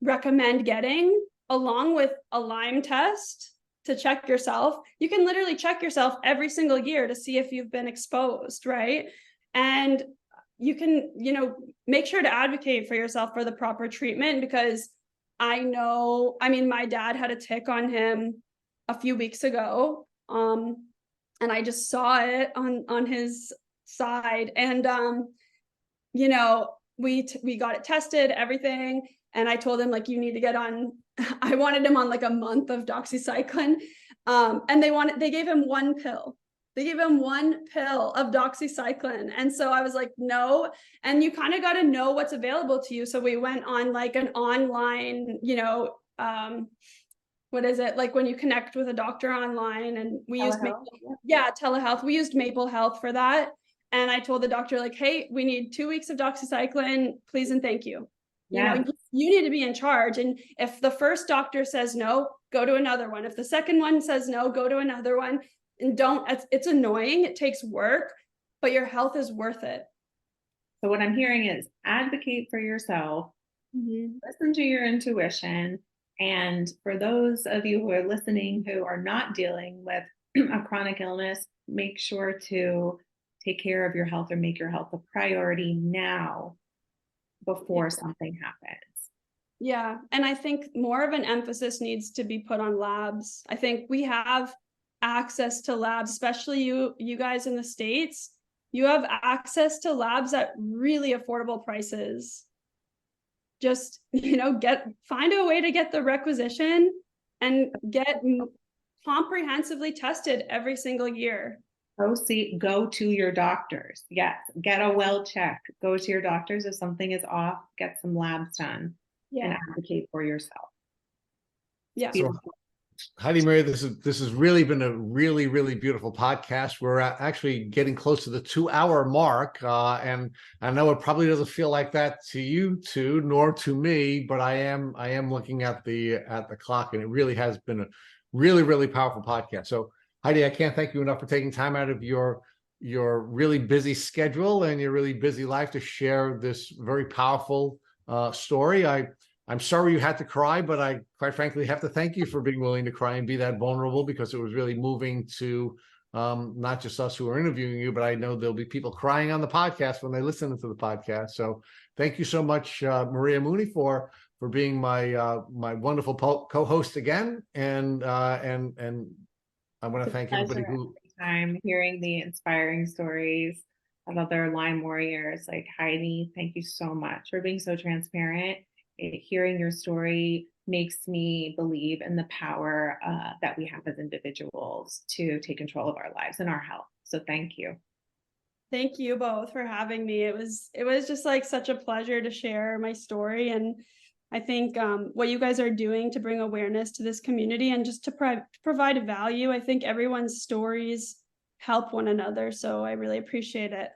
B: recommend getting, along with a Lyme test to check yourself. You can literally check yourself every single year to see if you've been exposed, right? And you can, make sure to advocate for yourself for the proper treatment, because I know, my dad had a tick on him a few weeks ago. And I just saw it on his side. And, we got it tested, everything. And I told him, like, you need to get on, I wanted him on like a month of doxycycline. And they gave him one pill. They gave him one pill of doxycycline. And so I was like, no. And you kind of got to know what's available to you. So we went on like an online, what is it? Like when you connect with a doctor online, and we used telehealth. We used Maple Health for that. And I told the doctor, like, hey, we need 2 weeks of doxycycline, please and thank you.
C: Yeah.
B: You need to be in charge. And if the first doctor says no, go to another one. If the second one says no, go to another one. And it's annoying. It takes work, but your health is worth it.
C: So what I'm hearing is advocate for yourself, listen to your intuition. And for those of you who are listening who are not dealing with a chronic illness, make sure to take care of your health, or make your health a priority now before something happens.
B: Yeah. And I think more of an emphasis needs to be put on labs. I think we have access to labs, especially you guys in the States. You have access to labs at really affordable prices. Just, find a way to get the requisition and get comprehensively tested every single year.
C: Go to your doctors. Yes. Get a well check. Go to your doctors. If something is off, get some labs done and advocate for yourself.
B: Yeah.
A: So, Heidi Maria, this has really been a really, really beautiful podcast. We're actually getting close to the 2-hour mark. And I know it probably doesn't feel like that to you two, nor to me, but I am looking at the clock, and it really has been a really, really powerful podcast. So Heidi, I can't thank you enough for taking time out of your really busy schedule and your really busy life to share this very powerful story. I'm sorry you had to cry, but I quite frankly have to thank you for being willing to cry and be that vulnerable, because it was really moving to not just us who are interviewing you, but I know there'll be people crying on the podcast when they listen to the podcast. So thank you so much, Maria Mooney, for being my wonderful co-host again. And I want to thank everybody who
C: time hearing the inspiring stories of other Lyme warriors like Heidi. Thank you so much for being so transparent. Hearing your story makes me believe in the power that we have as individuals to take control of our lives and our health. So thank you.
B: Thank you both for having me. It was just like such a pleasure to share my story. And I think what you guys are doing to bring awareness to this community and just to provide value, I think everyone's stories help one another. So I really appreciate it.